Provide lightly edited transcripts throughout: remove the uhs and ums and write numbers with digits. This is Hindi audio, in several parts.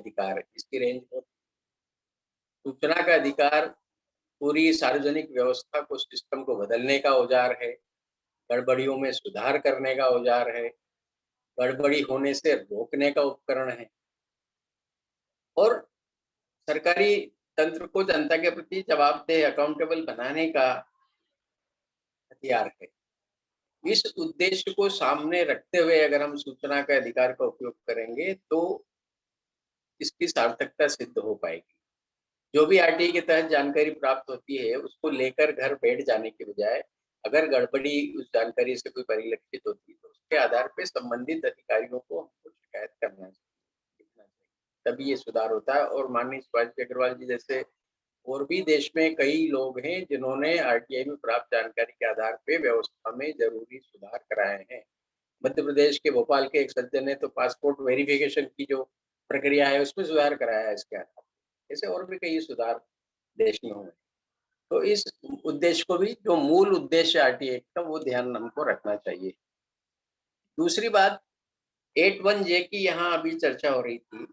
अधिकार, इसकी रेंज बहुत। सूचना का अधिकार पूरी सार्वजनिक व्यवस्था को, सिस्टम को बदलने का औजार है, गड़बड़ियों में सुधार करने का औजार है, गड़बड़ी होने से रोकने का उपकरण है और सरकारी तंत्र को जनता के प्रति जवाबदेह, अकाउंटेबल बनाने का हथियार है। इस उद्देश्य को सामने रखते हुए अगर हम सूचना के अधिकार का उपयोग करेंगे तो इसकी सार्थकता सिद्ध हो पाएगी। जो भी आरटीआई के तहत जानकारी प्राप्त होती है, उसको लेकर घर बैठ जाने के बजाय अगर गड़बड़ी उस जानकारी से कोई परिलक्षित होती है, तो उसके आधार पे संबंधित अधिकारियों को हमको शिकायत करना चाहिए, तभी ये सुधार होता है। और माननीय सुभाष अग्रवाल जी जैसे और भी देश में कई लोग हैं जिन्होंने आरटीआई में प्राप्त जानकारी के आधार पे व्यवस्था में ज़रूरी सुधार कराए हैं। मध्य प्रदेश के भोपाल के एक सज्जन ने तो पासपोर्ट वेरिफिकेशन की जो प्रक्रिया है, उसमें सुधार कराया है इसके आधार पे। ऐसे और भी कई सुधार देश में हुए। तो इस उद्देश्य को भी, जो मूल उद्देश्य आरटीआई का, वो ध्यान हमको रखना चाहिए। दूसरी बात, 81 जे की यहाँ अभी चर्चा हो रही थी।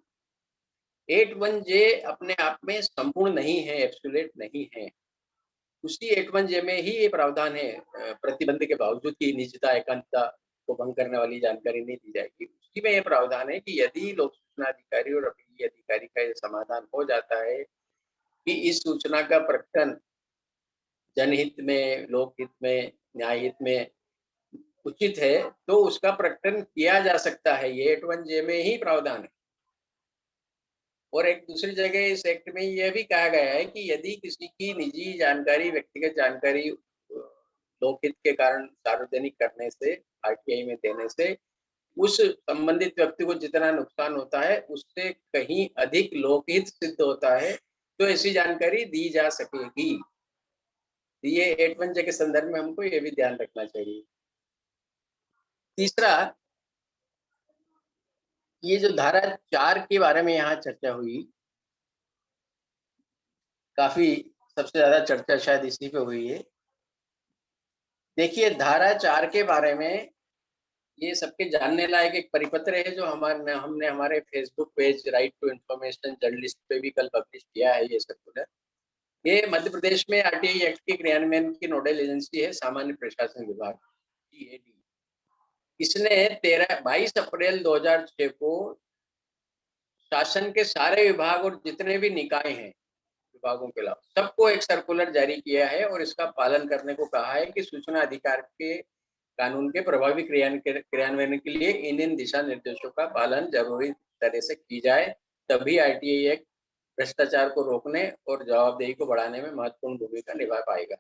81 जे अपने आप में संपूर्ण नहीं है, एब्सोल्यूट नहीं है। उसी 81 जे में ही ये प्रावधान है प्रतिबंध के बावजूद कि निजता, एकांतता को भंग करने वाली जानकारी नहीं दी जाएगी। उसी में ये प्रावधान है कि यदि लोक सूचना अधिकारी और अपीलीय अधिकारी का ये समाधान हो जाता है कि इस सूचना का प्रकटन जनहित में, लोकहित में, न्याय हित में उचित है, तो उसका प्रकटन किया जा सकता है। ये 81 जे में ही प्रावधान है। और एक दूसरी जगह इस एक्ट में यह भी कहा गया है कि यदि किसी की निजी जानकारी, व्यक्तिगत जानकारी लोकहित के कारण सार्वजनिक करने से, आरटीआई में देने से उस संबंधित व्यक्ति को जितना नुकसान होता है, उससे कहीं अधिक लोकहित सिद्ध होता है, तो ऐसी जानकारी दी जा सकेगी। ये 81 जे के संदर्भ में हमको ये भी ध्यान रखना चाहिए। तीसरा, ये जो धारा 4 के बारे में यहाँ चर्चा हुई, काफ़ी सबसे ज़्यादा चर्चा शायद इसी पे हुई है। देखिए, धारा 4 के बारे में ये सबके जानने लायक एक परिपत्र है जो हमने हमारे Facebook page right to information journalist पे भी कल पब्लिश किया है ये सर्कुलर। ये मध्य प्रदेश में आरटीआई एक्ट के क्रियान्वयन की नोडल एजेंसी है सामान्य प्रशासन विभाग, सीएडी। इसने 22 अप्रैल 2006 को शासन के सारे विभाग और जितने भी निकाय हैं, विभागों के अलावा सबको एक सर्कुलर जारी किया है और इसका पालन करने को कहा है कि सूचना अधिकार के कानून के प्रभावी क्रियान्वयन के लिए इन दिशा निर्देशों का पालन जरूरी तरह से की जाए, तभी आरटीआई एक्ट भ्रष्टाचार को रोकने और जवाबदेही को बढ़ाने में महत्वपूर्ण भूमिका निभा पाएगा।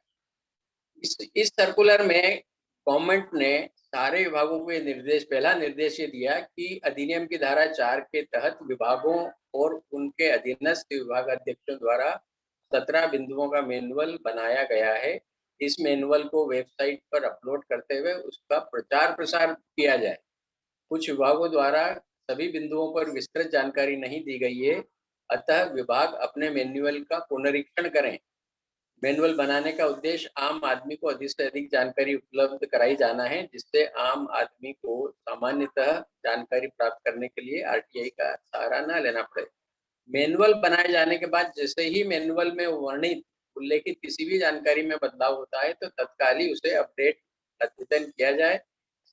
इस सर्कुलर में गवर्नमेंट ने सारे विभागों को ये निर्देश, पहला निर्देश ये दिया कि अधिनियम की धारा 4 के तहत विभागों और उनके अधीनस्थ विभाग अध्यक्षों द्वारा 17 बिंदुओं का मैनुअल बनाया गया है। इस मैनुअल को वेबसाइट पर अपलोड करते हुए उसका प्रचार प्रसार किया जाए। कुछ विभागों द्वारा सभी बिंदुओं पर विस्तृत जानकारी नहीं दी गई है, अतः विभाग अपने मैनुअल का पुनरीक्षण करें। मैनुअल बनाने का उद्देश्य आम आदमी को अधिक से अधिक जानकारी उपलब्ध कराई जाना है, जिससे आम आदमी को सामान्यतः जानकारी प्राप्त करने के लिए आरटीआई का सहारा न लेना पड़े। मैनुअल बनाए जाने के बाद जैसे ही मैनुअल में वर्णित उल्लेखित किसी भी जानकारी में बदलाव होता है, तो तत्काल ही उसे अपडेट, अद्यतन किया जाए।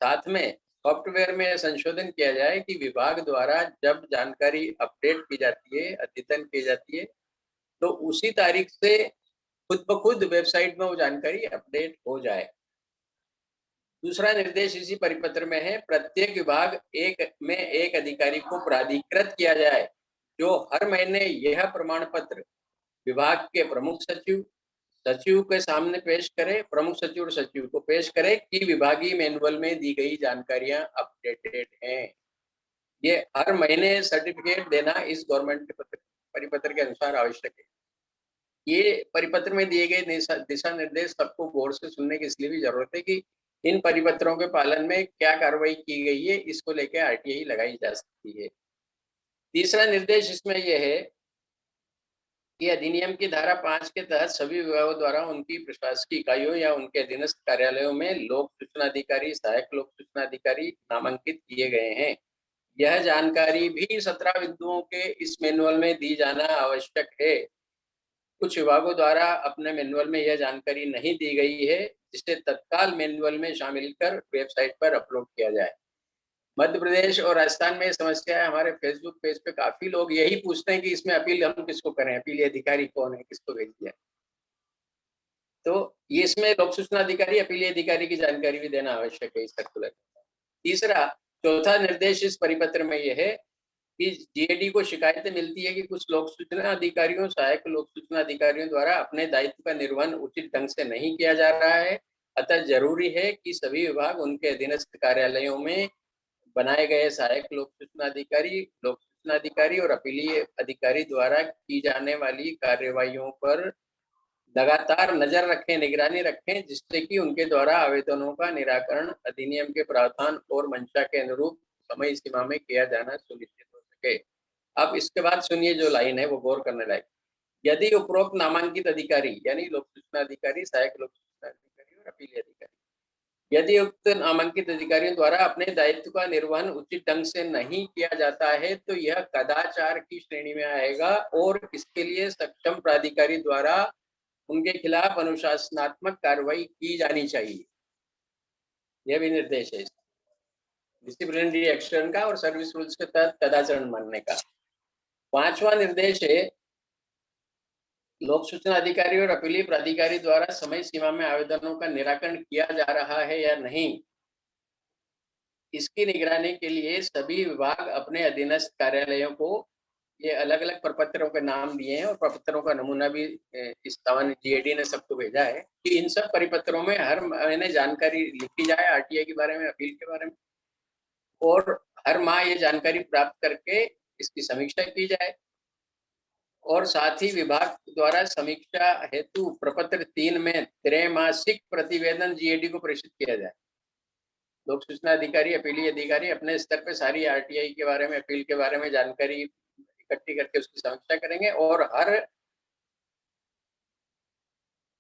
साथ में सॉफ्टवेयर में संशोधन किया जाए कि विभाग द्वारा जब जानकारी अपडेट की जाती है, अद्यतन की जाती है, तो उसी तारीख से खुद ब खुद वेबसाइट में वो जानकारी अपडेट हो जाए। दूसरा निर्देश इसी परिपत्र में है, प्रत्येक विभाग में एक अधिकारी को प्राधिकृत किया जाए, जो हर महीने यह प्रमाण पत्र विभाग के प्रमुख सचिव, सचिव के सामने पेश करे, प्रमुख सचिव और सचिव को पेश करे कि विभागीय मैनुअल में दी गई जानकारियां अपडेटेड हैं। ये हर महीने सर्टिफिकेट देना इस गवर्नमेंट के परिपत्र के अनुसार आवश्यक है। ये परिपत्र में दिए गए दिशा निर्देश सबको गौर से सुनने की इसलिए भी जरूरत है कि इन परिपत्रों के पालन में क्या कार्रवाई की गई है, इसको लेकर आरटीआई लगाई जा सकती है। तीसरा निर्देश इसमें यह है कि अधिनियम की धारा 5 के तहत सभी विभागों द्वारा उनकी प्रशासकीय इकाइयों या उनके अधीनस्थ कार्यालयों में लोक सूचना अधिकारी, सहायक लोक सूचना अधिकारी नामांकित किए गए हैं। यह जानकारी भी 17 बिंदुओं के इस मैनुअल में दी जाना आवश्यक है। कुछ विभागों द्वारा अपने मैनुअल में यह जानकारी नहीं दी गई है, जिसे तत्काल मैनुअल में शामिल कर वेबसाइट पर अपलोड किया जाए। मध्य प्रदेश और राजस्थान में ये समस्या है। हमारे फेसबुक पेज पे काफी लोग यही पूछते हैं कि इसमें अपील हम किसको करें, अपीली अधिकारी कौन है, किसको भेज दिया। तो ये इसमें लोक सूचना अधिकारी, अपीली अधिकारी की जानकारी भी देना आवश्यक है इस सर्कुलर। तीसरा, चौथा निर्देश इस परिपत्र में यह है कि जीएडी को शिकायतें मिलती है कि कुछ लोक सूचना अधिकारियों, सहायक लोक सूचना अधिकारियों द्वारा अपने दायित्व का निर्वहन उचित ढंग से नहीं किया जा रहा है। अतः जरूरी है कि सभी विभाग उनके अधीनस्थ कार्यालयों में बनाए गए सहायक लोक सूचना अधिकारी और अपीलीय अधिकारी द्वारा की जाने वाली कार्यवाहियों पर लगातार नजर रखें, निगरानी रखें, जिससे कि उनके द्वारा आवेदनों का निराकरण अधिनियम के प्रावधान और मंशा के अनुरूप समय सीमा में किया जाना सुनिश्चित हो सके। अब इसके बाद सुनिए जो लाइन है वो गौर करने लायक। यदि उपरोक्त नामांकित अधिकारी यानी लोक सूचना अधिकारी, सहायक लोक सूचना अधिकारी और अपीलीय अधिकारी यदि उक्त नामांकित अधिकारियों द्वारा अपने दायित्व का निर्वहन उचित ढंग से नहीं किया जाता है तो यह कदाचार की श्रेणी में आएगा और इसके लिए सक्षम प्राधिकारी द्वारा उनके खिलाफ अनुशासनात्मक कार्रवाई की जानी चाहिए। यह भी निर्देश है डिसिप्लिनरी एक्शन का और सर्विस रूल्स के तहत कदाचरण मानने का। पांचवा निर्देश है लोक सूचना अधिकारी और अपीलीय प्राधिकारी द्वारा समय सीमा में आवेदनों का निराकरण किया जा रहा है या नहीं, इसकी निगरानी के लिए सभी विभाग अपने अधीनस्थ कार्यालयों को ये अलग-अलग प्रपत्रों के नाम दिए हैं और प्रपत्रों का नमूना भी इस सामान्य जीएडी ने सबको भेजा है कि इन सब परिपत्रों में हर महीने जानकारी लिखी जाए आरटीआई के बारे में, अपील के बारे में, और हर माह ये जानकारी प्राप्त करके इसकी समीक्षा की जाए और साथ ही विभाग द्वारा समीक्षा हेतु प्रपत्र 3 में त्रैमासिक प्रतिवेदन जीएडी को प्रेषित किया जाए। लोक सूचना अधिकारी, अपीलीय अधिकारी अपने स्तर पे सारी आरटीआई के बारे में, अपील के बारे में जानकारी इकट्ठी करके उसकी समीक्षा करेंगे और हर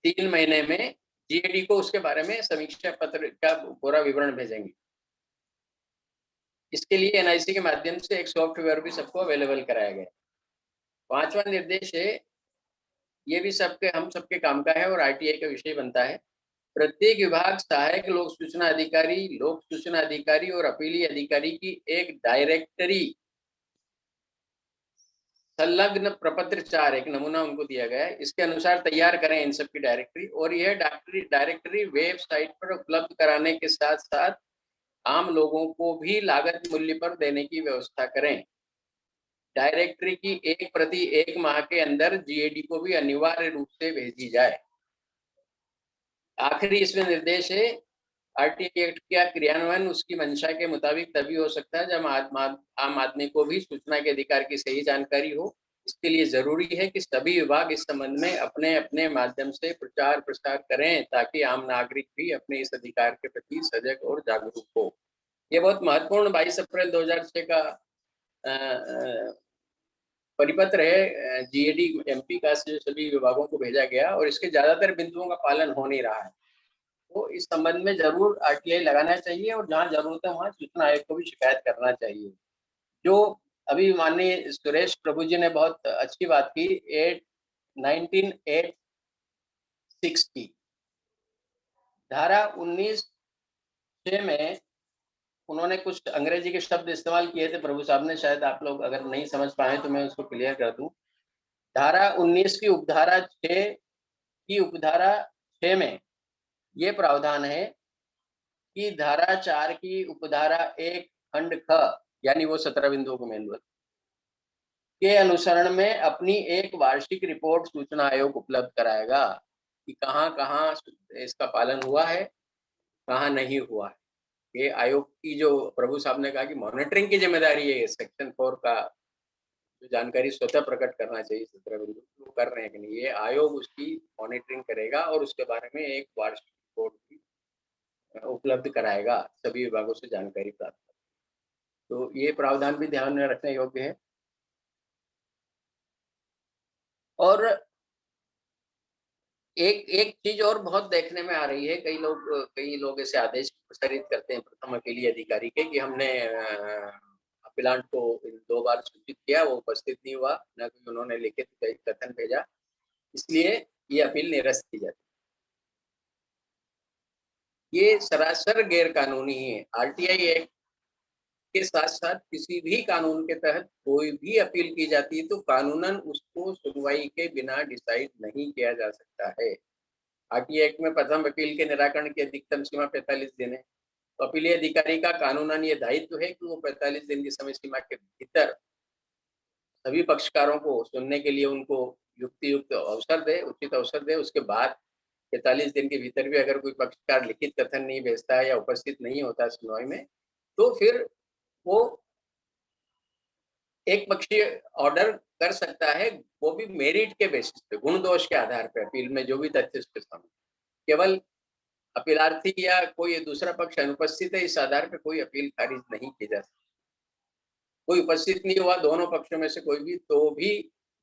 3 महीने में जीएडी को उसके बारे में समीक्षा पत्र का पूरा विवरण भेजेंगे। इसके लिए एनआईसी के माध्यम से एक सॉफ्टवेयर भी सबको अवेलेबल कराया गया। पांचवा निर्देश है, ये भी हम सबके काम का है और आरटीआई का विषय बनता है। प्रत्येक विभाग सहायक लोक सूचना अधिकारी और अपीलीय अधिकारी की एक डायरेक्टरी संलग्न प्रपत्र 4 एक नमूना उनको दिया गया है, इसके अनुसार तैयार करें इन सब की डायरेक्टरी और यह डायरेक्टरी वेबसाइट पर उपलब्ध कराने के साथ साथ आम लोगों को भी लागत मूल्य पर देने की व्यवस्था करें। डायरेक्टरी की एक प्रति 1 माह के अंदर जीएडी को भी अनिवार्य रूप से भेजी जाए। आखिरी इसमें निर्देश है, आरटीआई एक्ट का क्रियान्वयन उसकी मंशा के मुताबिक तभी हो सकता है जब आम आदमी को भी सूचना के अधिकार की सही जानकारी हो। इसके लिए जरूरी है कि सभी विभाग इस संबंध में अपने अपने माध्यम से प्रचार प्रसार करें ताकि आम नागरिक भी अपने इस अधिकार के प्रति सजग और जागरूक हो। ये बहुत महत्वपूर्ण 22 अप्रैल 2006 का परिपत्र है जीएडी एमपी का से सभी विभागों को भेजा गया और इसके ज्यादातर बिंदुओं का पालन हो नहीं रहा है। तो इस संबंध में जरूर आरटीआई लगाना चाहिए और जहाँ जरूरत है वहाँ सूचना आयोग को भी शिकायत करना चाहिए। जो अभी माननीय सुरेश प्रभु जी ने बहुत अच्छी बात की 1986 की धारा 19(6) में उन्होंने कुछ अंग्रेजी के शब्द इस्तेमाल किए थे प्रभु साहब ने, शायद आप लोग अगर नहीं समझ पाए तो मैं उसको क्लियर कर दूं। धारा 19 की उपधारा 6 में ये प्रावधान है कि धारा 4 की उपधारा 1 खंड ख यानी वो 17 बिंदुओं को मैनुअल के अनुसरण में अपनी एक वार्षिक रिपोर्ट सूचना आयोग उपलब्ध कराएगा कि कहाँ इसका पालन हुआ है, कहाँ नहीं हुआ है। ये आयोग की जो प्रभु साहब ने कहा कि मॉनिटरिंग की जिम्मेदारी है, सेक्शन 4 का जो जानकारी स्वतः प्रकट करना चाहिए 17 बिंदु, वो कर रहे हैं कि नहीं, ये आयोग उसकी मॉनिटरिंग करेगा और उसके बारे में एक वार्षिक रिपोर्ट भी उपलब्ध कराएगा, सभी विभागों से जानकारी प्राप्त। तो ये प्रावधान भी ध्यान में रखने योग्य है। और एक चीज और बहुत देखने में आ रही है, कई लोग ऐसे आदेश प्रसारित करते हैं प्रथम अपीलीय अधिकारी के कि हमने अपीलांट को 2 बार सूचित किया, वो उपस्थित नहीं हुआ, न कि उन्होंने लिखित कथन भेजा, इसलिए ये अपील निरस्त की जाती है। ये सरासर गैर कानूनी है। आरटीआई एक्ट के साथ-साथ किसी भी कानून के तहत कोई भी अपील की जाती है तो कानूनन उसको सुनवाई के बिना डिसाइड नहीं किया जा सकता है। आरटीआई एक्ट में प्रथम अपील के निराकरण की अधिकतम सीमा 45 दिन है। तो अपीलीय अधिकारी का कानूनन ये दायित्व है कि वो 45 दिन की समय सीमा के भीतर सभी पक्षकारों को सुनने के लिए उनको युक्ति-युक्त अवसर दे, उचित अवसर दे। उसके बाद 45 दिन के भीतर भी अगर कोई पक्षकार लिखित कथन नहीं भेजता है या उपस्थित नहीं होता सुनवाई में, तो फिर वो एक पक्षीय ऑर्डर कर सकता है, वो भी मेरिट के बेसिस पे, गुण दोष के आधार पे अपील में जो भी तथ्य उसके सामने। केवल अपीलार्थी या कोई दूसरा पक्ष अनुपस्थित है, इस आधार पे कोई अपील खारिज नहीं की जा सकती। कोई उपस्थित नहीं हुआ दोनों पक्षों में से कोई भी, तो भी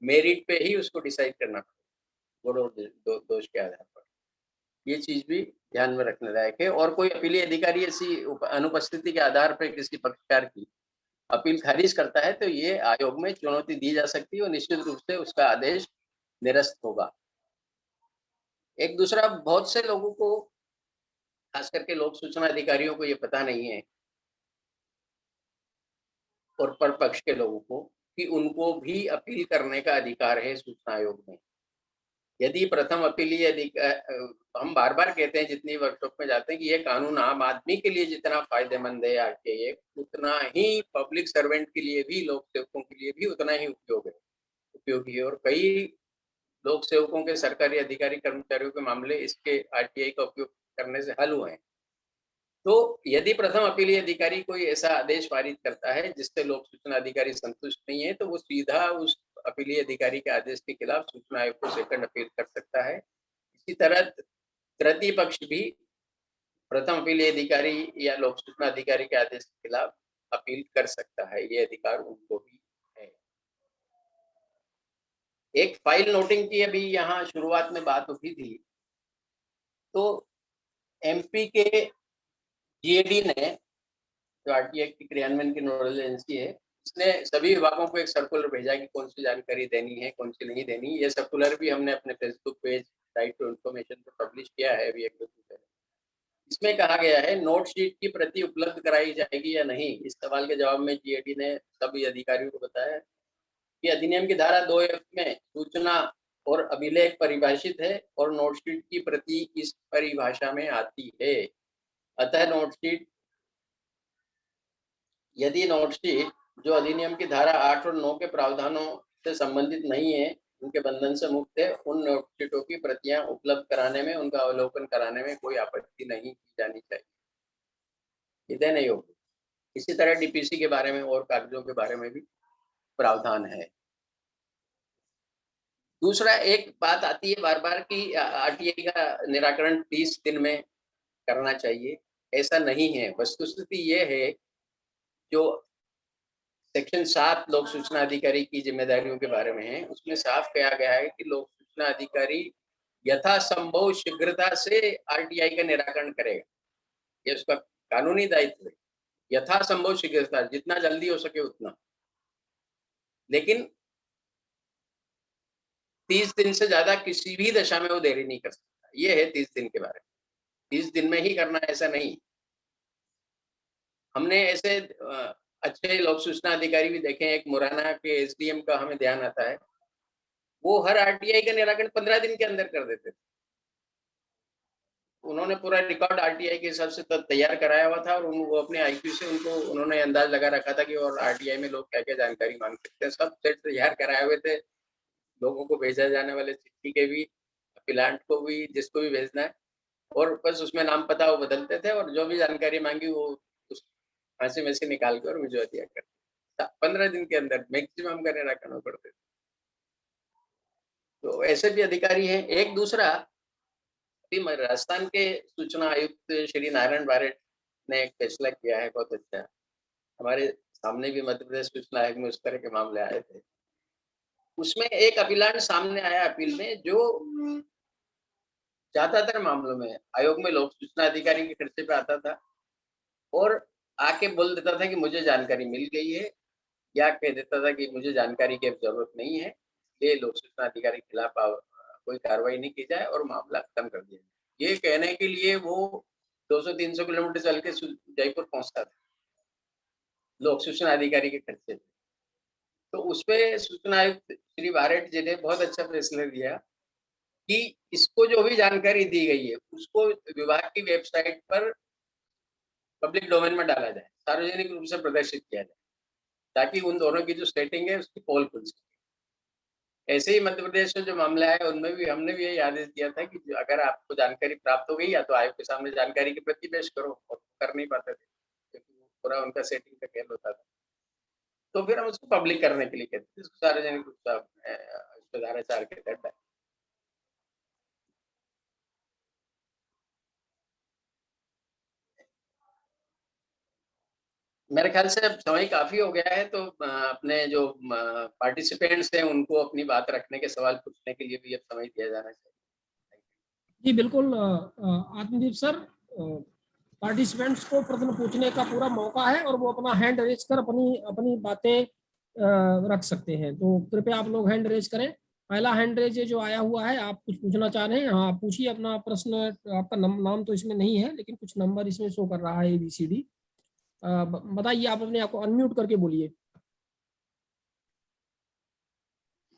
मेरिट पे ही उसको डिसाइड करना पड़ेगा, गुण और दोष के आधार पर। ये चीज़ भी ध्यान में रखने लायक है। और कोई अपीलीय अधिकारी ऐसी अनुपस्थिति के आधार पे किसी पक्षकार की अपील खारिज करता है, तो ये आयोग में चुनौती दी जा सकती है और निश्चित रूप से उसका आदेश निरस्त होगा। एक दूसरा, बहुत से लोगों को, खास करके लोक सूचना अधिकारियों को ये पता नहीं है और परपक्ष के लोगों को, कि उनको भी अपील करने का अधिकार है सूचना आयोग में। यदि प्रथम अपीलीय हम बार-बार कहते हैं जितनी वर्कशॉप में जाते हैं कि ये कानून आम आदमी के लिए जितना फ़ायदेमंद है आरटीआई एक्ट, उतना ही पब्लिक सर्वेंट के लिए भी, लोक सेवकों के लिए भी उतना ही उपयोगी है। और कई लोक सेवकों के, सरकारी अधिकारी कर्मचारियों के मामले इसके आरटीआई का उपयोग करने से हल हुए हैं। तो यदि प्रथम अपीलीय अधिकारी कोई ऐसा आदेश पारित करता है जिससे लोक सूचना अधिकारी संतुष्ट नहीं है, तो वो सीधा उस अपीलीय अधिकारी के आदेश के खिलाफ सूचना आयोग को सेकंड अपील कर सकता है। इसी तरह तृतीय पक्ष भी प्रथम अपीलीय अधिकारी या लोक सूचना अधिकारी के आदेश के खिलाफ अपील कर सकता है। ये अधिकार उनको भी है। एक फाइल नोटिंग की अभी यहाँ शुरुआत में बात उठी थी, तो एमपी के जीएडी ने, जो आरटीआई के क्रियान्वयन की नोडल एजेंसी है, उसने सभी विभागों को एक सर्कुलर भेजा कि कौन सी जानकारी देनी है, कौन सी नहीं देनी। ये सर्कुलर भी हमने अपने Facebook page right to information पर पब्लिश किया है अभी 1-2 दिन पहले। इसमें कहा गया है नोट शीट की प्रति उपलब्ध कराई जाएगी या नहीं। इस सवाल के जवाब में जीएडी ने सभी अधिकारियों को बताया कि अधिनियम की धारा 2F में सूचना और अभिलेख परिभाषित है और नोट शीट की प्रति इस परिभाषा में आती है। अतः नोट शीट, यदि नोटशीट जो अधिनियम की धारा 8 और 9 के प्रावधानों से संबंधित नहीं है, उनके बंधन से मुक्त है, उन नोटशीटों की प्रतियां उपलब्ध कराने में, उनका अवलोकन कराने में कोई आपत्ति नहीं की जानी चाहिए। ये देने योग्य। इसी तरह डीपीसी के बारे में और कागजों के बारे में भी प्रावधान है। दूसरा, एक बात आती है बार-बार कि आरटीआई का निराकरण 30 दिन में करना चाहिए। ऐसा नहीं है। वस्तुस्थिति ये है, जो सेक्शन 7 लोक सूचना अधिकारी की जिम्मेदारियों के बारे में है, उसमें साफ कहा गया है कि लोक सूचना अधिकारी यथासंभव शीघ्रता से आरटीआई का निराकरण करेगा। ये उसका कानूनी दायित्व है। यथासंभव शीघ्रता, जितना जल्दी हो सके उतना। लेकिन 30 दिन से ज़्यादा किसी भी दशा में वो देरी नहीं कर सकता। ये है 30 दिन के बारे में। 30 दिन में ही करना, ऐसा नहीं। हमने ऐसे अच्छे लोक सूचना अधिकारी भी देखे हैं। एक मुरैना के एसडीएम का हमें ध्यान आता है। वो हर आरटीआई का निराकरण 15 दिन के अंदर कर देते थे। उन्होंने पूरा रिकॉर्ड आरटीआई के हिसाब से तैयार कराया हुआ था और वो अपने आईक्यू से उन्होंने अंदाज लगा रखा था कि और आरटीआई में लोग क्या-क्या जानकारी माँग सकते हैं। सब सेट तैयार कराए हुए थे। लोगों को भेजा जाने वाले चिट्ठी के भी, अपीलांट को भी, जिसको भी भेजना है, और बस उसमें नाम पता वो बदलते थे और जो भी जानकारी माँगी वो उस खांचे में से निकाल के और भिजवा दिया करते। 15 दिन के अंदर मैक्सिमम का निराकरण करते थे। तो ऐसे भी अधिकारी हैं। एक दूसरा, अभी राजस्थान के सूचना आयुक्त श्री नारायण बारेट ने एक फैसला किया है बहुत अच्छा। हमारे सामने भी मध्य प्रदेश सूचना आयोग में उस तरह के मामले आए थे। उसमें एक अपीलांट सामने आया अपील में, जो ज्यादातर मामलों में आयोग में लोक सूचना अधिकारी के खर्चे पे आता था और आके बोल देता था कि मुझे जानकारी मिल गई है या कह देता था कि मुझे जानकारी की अब जरूरत नहीं है, ये लोक सूचना अधिकारी के खिलाफ कोई कार्रवाई नहीं की जाए और मामला खत्म कर दिया जाए। ये कहने के लिए वो 200-300 किलोमीटर चल के जयपुर पहुंचता था, लोक सूचना अधिकारी के खर्चे पे। तो उसपे सूचना आयुक्त श्री बारेट जी ने बहुत अच्छा फैसला दिया कि इसको जो भी जानकारी दी गई है, उसको विभाग की वेबसाइट पर पब्लिक डोमेन में डाला जाए, सार्वजनिक रूप से प्रदर्शित किया जाए, ताकि उन दोनों की जो सेटिंग है उसकी पोल खुल सके। ऐसे ही मध्य प्रदेश में जो मामला है उनमें भी हमने भी यही आदेश दिया था कि अगर आपको जानकारी प्राप्त हो गई या तो आयोग के सामने जानकारी की प्रति पेश करो, और कर नहीं पाते थे क्योंकि पूरा उनका सेटिंग का खेल होता था, तो फिर हम उसको पब्लिक करने के लिए कहते थे, इसको सार्वजनिक रूप से धारा 4 के तहत। मेरे ख्याल से अब समय काफी हो गया है, तो अपने जो पार्टिसिपेंट्स हैं उनको अपनी बात रखने के, सवाल पूछने के लिए भी अब समय दिया जाना चाहिए। जी बिल्कुल आत्मदीप सर, पार्टिसिपेंट्स को प्रश्न पूछने का पूरा मौका है और वो अपना हैंड रेज कर अपनी अपनी बातें रख सकते हैं। तो कृपया आप लोग हैंड रेज करें। पहला हैंड रेज जो आया हुआ है, आप कुछ पूछना चाह रहे हैं? हाँ, आप पूछिए अपना प्रश्न। आपका नाम तो इसमें नहीं है, लेकिन कुछ नंबर इसमें शो कर रहा है ABCD। बताइए, आप अपने आपको अनम्यूट करके बोलिए।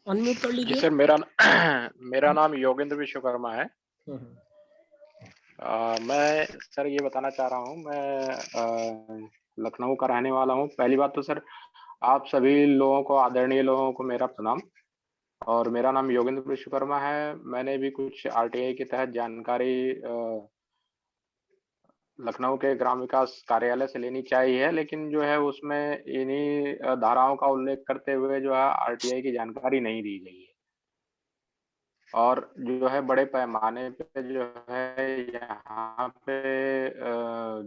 अनम्यूट कर जी लीजिए। सर, मेरा नाम योगेंद्र विश्वकर्मा है। मैं सर ये बताना चाह रहा हूँ, मैं लखनऊ का रहने वाला हूँ। पहली बात तो सर, आप सभी लोगों को, आदरणीय लोगों को मेरा प्रणाम। और मेरा नाम योगेंद्र विश्वकर्मा है। मैंने भी कुछ RTI के तहत जानकारी लखनऊ के ग्राम विकास कार्यालय से लेनी चाहिए, लेकिन जो है उसमें इन्हीं धाराओं का उल्लेख करते हुए जो है RTI की जानकारी नहीं दी गई है। और जो है बड़े पैमाने पे जो है यहाँ पे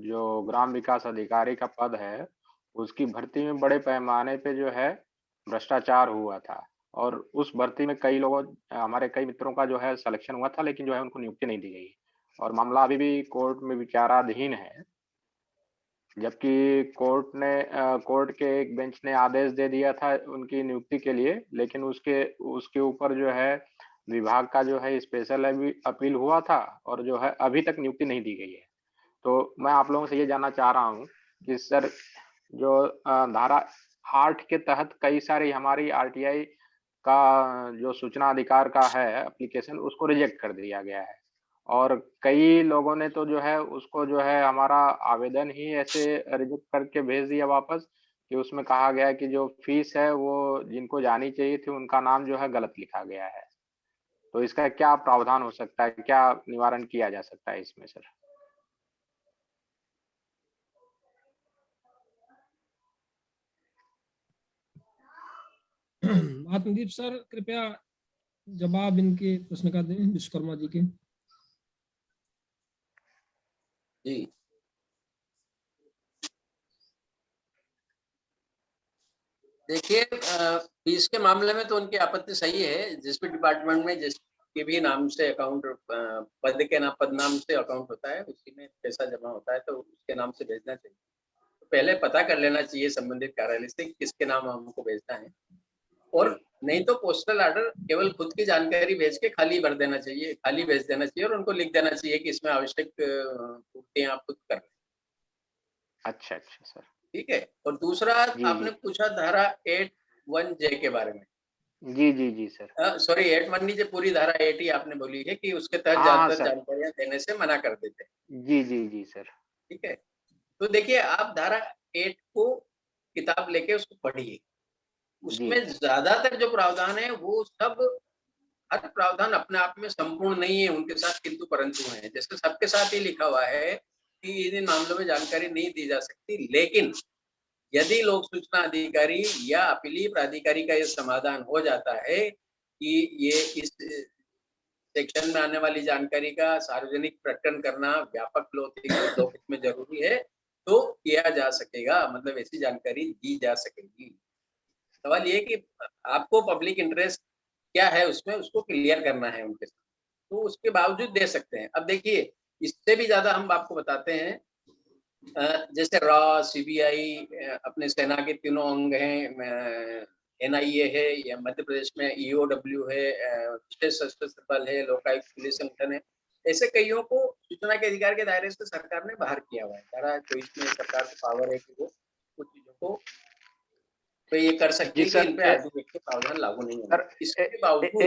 जो ग्राम विकास अधिकारी का पद है, उसकी भर्ती में बड़े पैमाने पे जो है भ्रष्टाचार हुआ था। और उस भर्ती में कई लोगों, हमारे कई मित्रों का जो है सिलेक्शन हुआ था, लेकिन जो है उनको नियुक्ति नहीं दी गई। और मामला अभी भी कोर्ट में विचाराधीन है, जबकि कोर्ट के एक बेंच ने आदेश दे दिया था उनकी नियुक्ति के लिए, लेकिन उसके उसके ऊपर जो है विभाग का जो है स्पेशल अपील हुआ था और जो है अभी तक नियुक्ति नहीं दी गई है। तो मैं आप लोगों से ये जानना चाह रहा हूँ कि सर, जो धारा 8 के तहत कई सारी हमारी RTI का जो सूचना अधिकार का है एप्लीकेशन, उसको रिजेक्ट कर दिया गया है। और कई लोगों ने तो जो है उसको जो है हमारा आवेदन ही ऐसे रिजेक्ट करके भेज दिया वापस, कि उसमें कहा गया है कि जो फीस है वो जिनको जानी चाहिए थी उनका नाम जो है गलत लिखा गया है। तो इसका क्या प्रावधान हो सकता है, क्या निवारण किया जा सकता है इसमें सर? आत्मदीप सर, कृपया जवाब इनके प्रश्न का दें, विश्वकर्मा जी के। जी, देखिए, फीस के मामले में तो उनकी आपत्ति सही है। जिस भी डिपार्टमेंट में जिसके भी नाम से अकाउंट, पद के नाम, पद नाम से अकाउंट होता है, उसी में पैसा जमा होता है, तो उसके नाम से भेजना चाहिए। तो पहले पता कर लेना चाहिए संबंधित कार्यालय से किसके नाम हमको भेजना है, और नहीं तो पोस्टल ऑर्डर केवल खुद की जानकारी भेज के खाली भर देना चाहिए, खाली भेज देना चाहिए, और उनको लिख देना चाहिए कि इसमें आवश्यक पूर्तियां आप खुद कर लें। अच्छा अच्छा सर, ठीक है। और दूसरा, जी आपने जी पूछा धारा 81J के बारे में। जी जी जी सर। सॉरी, 8 मान लीजिए, पूरी धारा 8 ही आपने बोली है कि उसके तहत हाँ हाँ ज्यादातर सर, जानकारियां देने से मना कर देते हैं। जी जी जी सर। ठीक है। तो देखिए, आप धारा 8 को किताब लेके उसको पढ़िए। जी उसमें ज्यादातर जो प्रावधान है वो सब, हर प्रावधान अपने आप में संपूर्ण नहीं है, उनके साथ किंतु परंतु है। जैसे सबके साथ ही लिखा हुआ है कि इन मामलों में जानकारी नहीं दी जा सकती, लेकिन यदि लोक सूचना अधिकारी या अपीलीय प्राधिकारी का ये समाधान हो जाता है कि ये इस सेक्शन में आने वाली जानकारी का सार्वजनिक प्रकटन करना व्यापक लोकहित में जरूरी है, तो किया जा सकेगा, मतलब ऐसी जानकारी दी जा सकेगी। सवाल ये है कि आपको पब्लिक इंटरेस्ट क्या है उसमें, उसको क्लियर करना है उनके साथ, तो उसके बावजूद दे सकते हैं। अब देखिए, इससे भी ज्यादा हम आपको बताते हैं जैसे रॉ, सीबीआई, अपने सेना के तीनों अंग हैं, एनआईए है, या मध्य प्रदेश में ईओडब्ल्यू है, विशेष सशस्त्र बल है, लोकायुक्त पुलिस संगठन है। ऐसे कईयों को सूचना के अधिकार के दायरे से सरकार ने बाहर किया हुआ है। धारा 24 में सरकार को पावर है कि वो कुछ चीजों को तो ये कर सकती जी है कि सर, इन पे आर्थिक के प्रावधान लागू नहीं होंगे। सर इसके बावजूद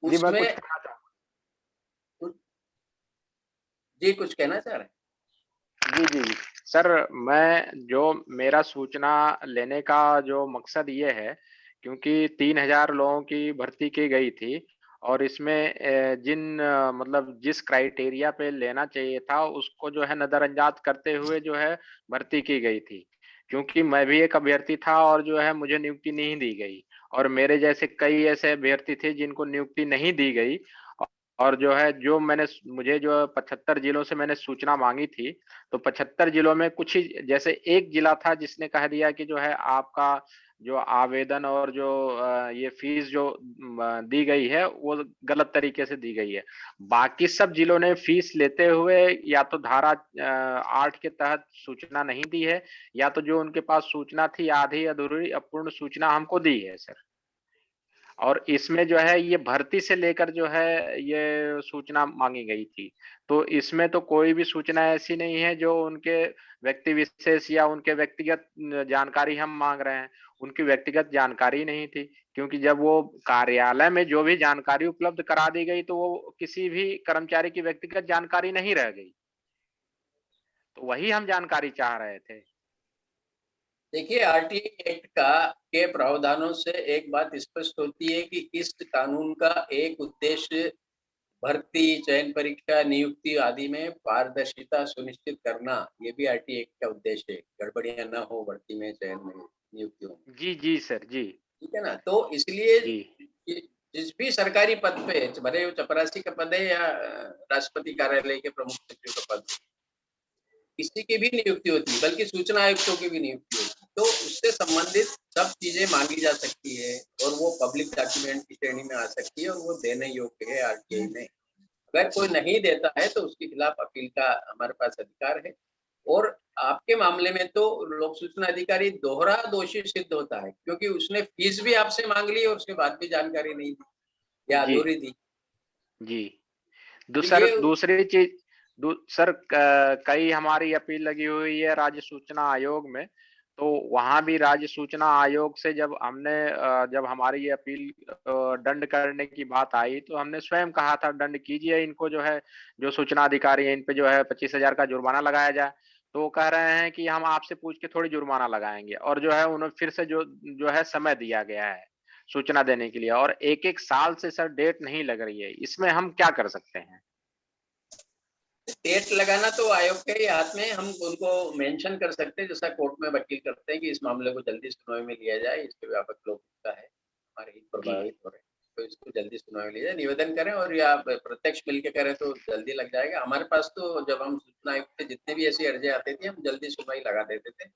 जी मैं उसमें कुछ कहना चाहूँ। जी कुछ कहना चाह रहे हैं? जी सर, मैं जो मेरा सूचना लेने का जो मकसद ये है, क्योंकि 3000 लोगों की भर्ती की गई थी और इसमें मतलब जिस क्राइटेरिया पे लेना चाहिए था उसको जो है नजरअंदाज करते हुए जो है भर्ती की गई थी। क्योंकि मैं भी एक अभ्यर्थी था और जो है मुझे नियुक्ति नहीं दी गई और मेरे जैसे कई ऐसे अभ्यर्थी थे जिनको नियुक्ति नहीं दी गई। और जो है जो मुझे जो 75 जिलों से मैंने सूचना मांगी थी, तो 75 जिलों में कुछ ही जैसे एक जिला था जिसने कह दिया कि जो है आपका जो आवेदन और जो ये फीस जो दी गई है वो गलत तरीके से दी गई है। बाकी सब जिलों ने फीस लेते हुए या तो धारा 8 के तहत सूचना नहीं दी है, या तो जो उनके पास सूचना थी आधी अधूरी अपूर्ण सूचना हमको दी है सर। और इसमें जो है ये भर्ती से लेकर जो है ये सूचना मांगी गई थी। तो इसमें तो कोई भी सूचना ऐसी नहीं है जो उनके व्यक्ति विशेष या उनके व्यक्तिगत जानकारी हम मांग रहे हैं। उनकी व्यक्तिगत जानकारी नहीं थी, क्योंकि जब वो कार्यालय में जो भी जानकारी उपलब्ध करा दी गई तो वो किसी भी कर्मचारी की व्यक्तिगत जानकारी नहीं रह गई। तो वही हम जानकारी चाह रहे थे। देखिए, आरटीआई एक्ट का के प्रावधानों से एक बात स्पष्ट होती है कि इस कानून का एक उद्देश्य भर्ती, चयन परीक्षा, नियुक्ति आदि में पारदर्शिता सुनिश्चित करना, ये भी आरटीआई एक्ट का उद्देश्य है। गड़बड़ियां ना हो भर्ती में, चयन में, नियुक्तियों में। जी सर जी। ठीक है ना? तो इसलिए जी जिस भी सरकारी पद पे, भले वो चपरासी का पद है या राष्ट्रपति कार्यालय के प्रमुख सचिव का पद, किसी की भी नियुक्ति होती है, बल्कि सूचना आयुक्तों की भी नियुक्ति होती है, तो उससे संबंधित सब चीजें मांगी जा सकती है और वो पब्लिक डॉक्यूमेंट की श्रेणी में आ सकती है और वो देने योग्य है आरटीआई में। अगर कोई नहीं देता है तो उसके खिलाफ अपील का हमारे पास अधिकार है। और आपके मामले में तो लोक सूचना अधिकारी दोहरा दोषी सिद्ध होता है, क्योंकि उसने फीस भी आपसे मांग ली और उसके बाद भी जानकारी नहीं दी या जी अधूरी दी। जी। तो सर ये दूसरी चीज, सर कई हमारी अपील लगी हुई है राज्य सूचना आयोग में। तो वहां भी राज्य सूचना आयोग से जब हमारी ये अपील दंड करने की बात आई तो हमने स्वयं कहा था दंड कीजिए इनको, जो है जो सूचना अधिकारी है इन पे जो है 25,000 का जुर्माना लगाया जाए। तो वो कह रहे हैं कि हम आपसे पूछ के थोड़ी जुर्माना लगाएंगे, और जो है उन्हें फिर से जो है समय दिया गया है सूचना देने के लिए, और एक एक साल से सर डेट नहीं लग रही है। इसमें हम क्या कर सकते हैं? डेट लगाना तो आयोग के ही हाथ में, हम उनको मेंशन कर सकते हैं, जैसा कोर्ट में वकील करते हैं कि इस मामले को जल्दी सुनवाई में लिया जाए, इसके व्यापक लोकहित है, हमारे हित जी प्रभावित हो रहे हैं, तो इसको जल्दी सुनवाई में लिया जाए, निवेदन करें, और या प्रत्यक्ष मिलकर करें तो जल्दी लग जाएगा। हमारे पास तो जब हम सूचना आयुक्त से जितने भी ऐसी अर्जी आती थी हम जल्दी सुनवाई लगा देते थे।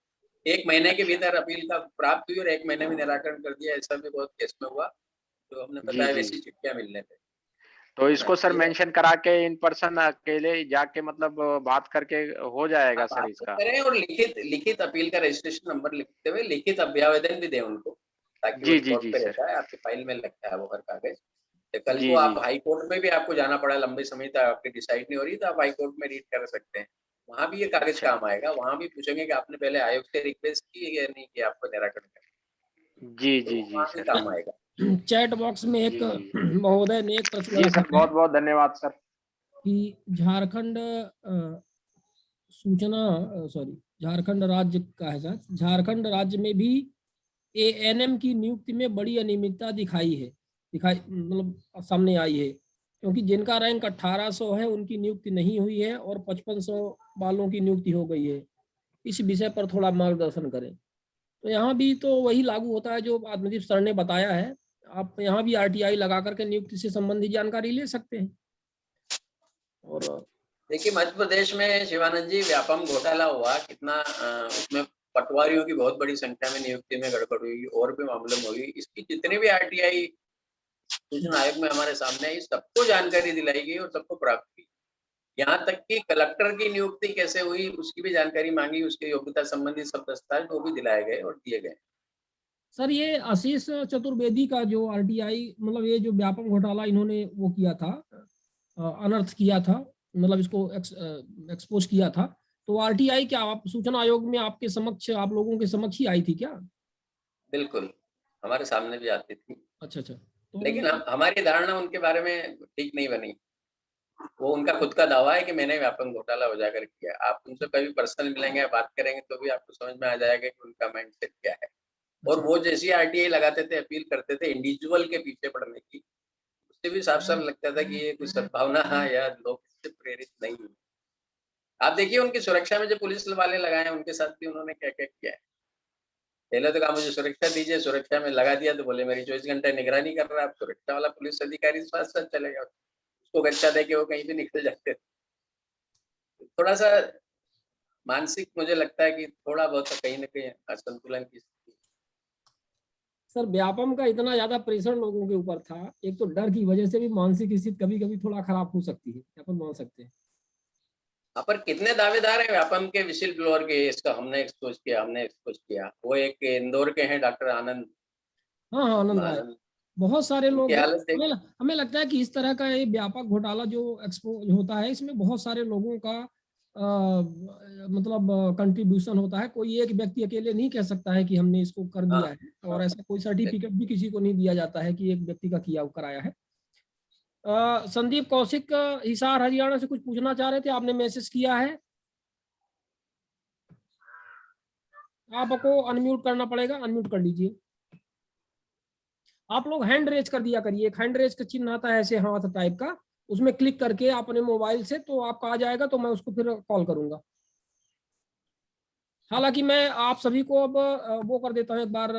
1 महीने के अच्छा। भीतर अपील का प्राप्त हुई और 1 महीने में निराकरण कर दिया, ऐसा भी बहुत केस में हुआ। तो हमने जी बताया जी। वैसी चिट्ठियां मिलने पे, तो है ना? इसको सर ये मेंशन करा के इन पर्सन अकेले जाके मतलब बात करके हो जाएगा आप सर बात तो इसका? करें और लिखित लिखित अपील का रजिस्ट्रेशन नंबर लिखते हुए लिखित अभ्यावेदन भी दें उनको, ताकि वो जी जी रिकॉर्ड जी पे सर। रहता है, आपकी फाइल में लगता है वो हर कागज। तो कल जी को जी आप हाई कोर्ट में भी आपको जाना पड़ा लंबे समय तक, आपकी डिसाइड नहीं हो रही, तो आप हाई कोर्ट में रीड कर सकते हैं। वहाँ भी ये कागज अच्छा। काम आएगा, वहाँ भी पूछेंगे कि आपने पहले आयोग से रिक्वेस्ट की या नहीं कि आपको निराकरण करना, जी तो जी जी वहाँ भी सर। काम आएगा। चैट बॉक्स में एक जी जी महोदय ने एक प्रश्न जी रखा सर, है बहुत बहुत धन्यवाद सर। कि झारखंड सूचना सॉरी झारखंड राज्य का है शायद, झारखंड राज्य में भी एएनएम की नियुक्ति में बड़ी अनियमितता दिखाई मतलब सामने आई है, क्योंकि जिनका रैंक 1800 है उनकी नियुक्ति नहीं हुई है और 5500 वालों की नियुक्ति हो गई है। इस विषय पर थोड़ा मार्गदर्शन करें। तो यहाँ भी तो वही लागू होता है जो आत्मदीप सर ने बताया है। आप यहाँ भी आरटीआई लगा करके नियुक्ति से संबंधित जानकारी ले सकते हैं। और देखिए, मध्य प्रदेश में शिवानंद जी व्यापम घोटाला हुआ कितना, उसमें पटवारियों की बहुत बड़ी संख्या में नियुक्ति में गड़बड़ हुई और भी मामलों में हुई। इसकी जितने भी आरटीआई सूचना आयोग में हमारे सामने आई, सबको जानकारी दिलाई गई और सबको प्राप्त की। यहाँ तक कि कलेक्टर की नियुक्ति कैसे हुई उसकी भी जानकारी मांगी, उसके योग्यता संबंधी सब दस्तावेज वो भी दिलाए गए और दिए गए। सर ये आशीष चतुर्वेदी का जो आरटीआई मतलब ये जो व्यापक घोटाला इन्होंने वो किया था, अनर्थ किया था, मतलब इसको एक्सपोज किया था, तो आरटीआई क्या आप सूचना आयोग में आपके समक्ष, आप लोगों के समक्ष ही आई थी क्या? बिल्कुल, हमारे सामने भी आती थी। अच्छा अच्छा, तो लेकिन हमारी धारणा उनके बारे में ठीक नहीं बनी। वो उनका खुद का दावा है कि मैंने व्यापक घोटाला उजागर किया। आप उनसे कभी पर्सनल मिलेंगे, बात करेंगे तो भी आपको समझ में आ जाएगा कि उनका माइंडसेट क्या है। और वो जैसी आरटीआई लगाते थे, अपील करते थे इंडिविजुअल के पीछे पड़ने की, उससे भी साफ-साफ लगता था कि ये कुछ सद्भावना या लोग से प्रेरित नहीं है। आप देखिए उनकी सुरक्षा में जो पुलिस वाले लगाए हैं, उनके साथ भी उन्होंने क्या-क्या किया है। पहले तो कहा मुझे सुरक्षा दीजिए, सुरक्षा में लगा दिया तो बोले मेरी 24 घंटे निगरानी कर रहा है। अब सुरक्षा वाला पुलिस अधिकारी साथ-साथ चलेगा। उसको गच्चा देके वो कहीं भी निकल जाते। थोड़ा-सा मानसिक मुझे लगता है कि थोड़ा बहुत कहीं न कहीं असंतुलन की स्थिति। सर व्यापम का इतना ज्यादा प्रेशर लोगों के ऊपर था, एक तो डर की वजह से भी मानसिक स्थिति कभी-कभी थोड़ा खराब हो सकती है, अपन मान सकते हैं। हाँ, पर कितने दावेदार हैं व्यापम के व्हिसिल ब्लोअर के, इसका हमने एक्सपोज किया। वो एक इंदौर के हैं डॉक्टर आनंद। हाँ हाँ, आनंद राय, आनंद बहुत सारे उनकी लोग हैं। हालत देख हमें लगता है कि इस तरह का ये व्यापक घोटाला जो एक्सपोज होता है, इसमें बहुत सारे लोगों का मतलब कंट्रीब्यूशन होता है। कोई एक व्यक्ति अकेले नहीं कह सकता है कि हमने इसको कर हाँ, दिया है, और ऐसा कोई सर्टिफिकेट भी किसी को नहीं दिया जाता है कि एक व्यक्ति का किया कराया है। संदीप कौशिक हिसार हरियाणा से कुछ पूछना चाह रहे थे, आपने मैसेज किया है, आपको अनम्यूट करना पड़ेगा, अनम्यूट कर लीजिए। आप लोग हैंड रेज कर दिया करिए, एक हैंड रेज का चिन्ह आता है ऐसे हाथ टाइप का, उसमें क्लिक करके अपने मोबाइल से तो आपका आ जाएगा, तो मैं उसको फिर कॉल करूंगा। हालांकि मैं आप सभी को अब वो कर देता हूँ एक बार,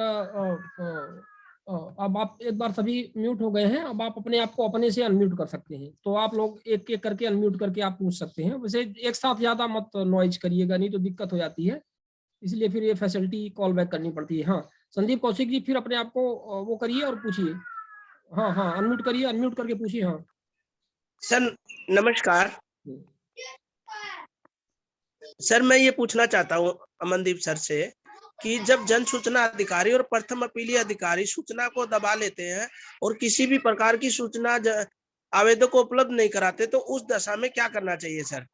अब आप एक बार सभी म्यूट हो गए हैं, अब आप अपने आप को अपने से अनम्यूट कर सकते हैं, तो आप लोग एक एक करके अनम्यूट करके आप पूछ सकते हैं। वैसे एक साथ ज्यादा मत नॉइज करिएगा, नहीं तो दिक्कत हो जाती है, इसलिए फिर ये फैसिलिटी कॉल बैक करनी पड़ती है। हाँ संदीप कौशिक जी, फिर अपने आप को वो करिए और पूछिए। हाँ हाँ, अनम्यूट करिए, अनम्यूट करके पूछिए। हाँ सर नमस्कार। सर मैं ये पूछना चाहता हूँ अमनदीप सर से कि जब जन सूचना अधिकारी और प्रथम अपीलीय अधिकारी सूचना को दबा लेते हैं और किसी भी प्रकार की सूचना आवेदक को उपलब्ध नहीं कराते, तो उस दशा में क्या करना चाहिए सर?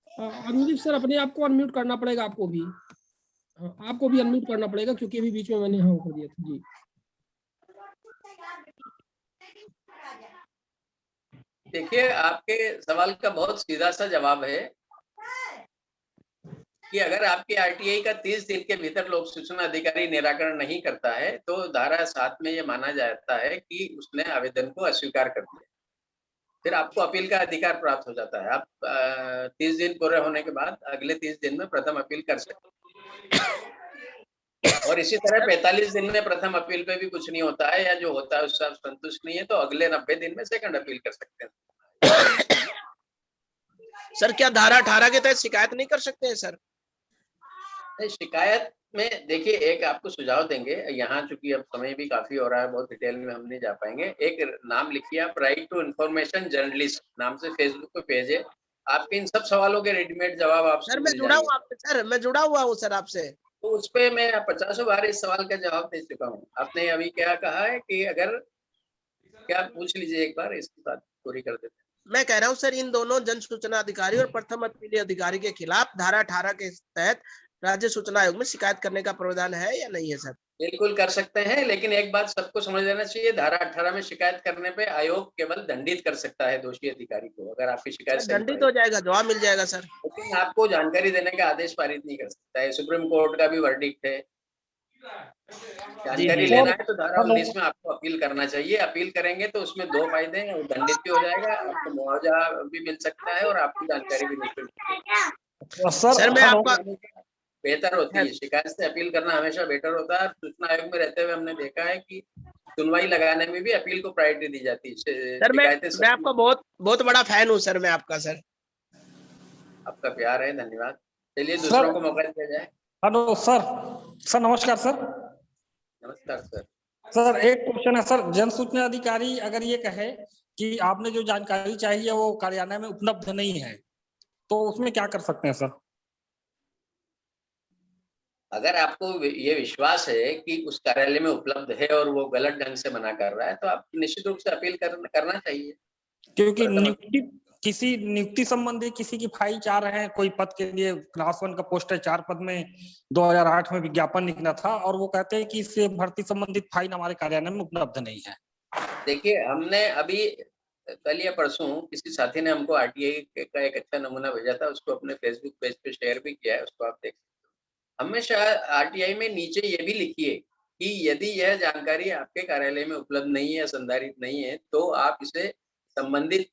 अनुदीप सर, अपने आप को अनम्यूट करना पड़ेगा, आपको भी, आपको भी अनम्यूट करना पड़ेगा, क्योंकि अभी बीच में मैंने हाँ कर दिया था जी। देखिए आपके सवाल का बहुत सीधा सा जवाब है कि अगर आपके आरटीआई का 30 दिन के भीतर लोक सूचना अधिकारी निराकरण नहीं करता है, तो धारा 7 में ये माना जाता है कि उसने आवेदन को अस्वीकार कर दिया। फिर आपको अपील का अधिकार प्राप्त हो जाता है। आप 30 दिन पूरे होने के बाद अगले 30 दिन में प्रथम अपील कर सकते हैं। और इसी तरह 45 दिन में प्रथम अपील पे भी कुछ नहीं होता है, या जो होता है उससे आप संतुष्ट नहीं है तो अगले 90 दिन में सेकंड अपील कर सकते हैं। सर क्या धारा 18 के तहत शिकायत नहीं कर सकते हैं सर? शिकायत में देखिए, एक आपको सुझाव देंगे, यहाँ चूंकि अब समय भी काफी हो रहा है, बहुत डिटेल में हम नहीं जा पाएंगे। एक नाम लिखिए आप, राइट टू इन्फॉर्मेशन जर्नलिस्ट नाम से फेसबुक पे पेज है। आपके इन सब सवालों के रेडीमेड जवाब आपसे सर मैं जुड़ा हूँ आपसे, सर मैं जुड़ा हुआ हूँ सर आपसे। तो उस पे मैं 50 बार इस सवाल का जवाब दे चुका हूँ। आपने अभी क्या कहा है कि अगर क्या पूछ लीजिए एक बार, इसकी बात पूरी कर देते हैं। मैं कह रहा हूँ सर, इन दोनों जन सूचना अधिकारी और प्रथम अपीलीय अधिकारी के खिलाफ धारा 18 के तहत राज्य सूचना आयोग में शिकायत करने का प्रावधान है या नहीं है सर? बिल्कुल कर सकते हैं, लेकिन एक बात सबको समझ लेना चाहिए, धारा 18 में शिकायत करने पे आयोग केवल दंडित कर सकता है दोषी अधिकारी को, अगर आपकी शिकायत सही दंडित हो जाएगा, जवाब मिल जाएगा सर, लेकिन आपको जानकारी देने का आदेश पारित नहीं कर सकता है। सुप्रीम कोर्ट का भी वर्डिक्ट है। जानकारी लेना है तो धारा 19 में आपको अपील करना चाहिए। अपील करेंगे तो उसमें 2 फायदे हैं, दंडित भी हो जाएगा, आपको मुआवजा भी मिल सकता है और आपकी जानकारी भी नहीं मिल सकती है। सर मैं आपका बेहतर होती है, शिकायत से अपील करना हमेशा बेटर होता है। सूचना आयोग में रहते हुए हमने देखा है कि सुनवाई लगाने में भी अपील को प्रायोरिटी दी जाती है। सर मैं आपका बहुत बड़ा फैन हूँ सर, मैं आपका सर। आपका प्यार है, धन्यवाद। चलिए दूसरों को मौका दिया जाए। Hello sir. सर नमस्कार सर। नमस्कार सर। सर एक क्वेश्चन है सर, जन सूचना अधिकारी अगर ये कहे कि आपने जो जानकारी चाहिए वो कार्यालय में उपलब्ध नहीं है, तो उसमें क्या कर सकते हैं सर? अगर आपको ये विश्वास है कि उस कार्यालय में उपलब्ध है और वो गलत ढंग से मना कर रहा है, तो आप निश्चित रूप से अपील करना चाहिए। क्योंकि नियुक्ति संबंधी किसी की फाइल चाह रहे हैं, कोई पद के लिए क्लास 1 का पोस्ट है, 4 पद में 2008 में विज्ञापन निकला था, और वो कहते हैं कि इससे भर्ती संबंधित फाइल हमारे कार्यालय में उपलब्ध नहीं है। देखिए, हमने अभी कल या परसों किसी साथी ने हमको आरटीआई का एक अच्छा नमूना भेजा था, उसको अपने फेसबुक पेज पे शेयर भी किया है, उसको आप देख सकते हो। हमेशा आरटीआई में नीचे ये भी लिखिए कि यदि यह जानकारी आपके कार्यालय में उपलब्ध नहीं है, संधारित नहीं है, तो आप इसे संबंधित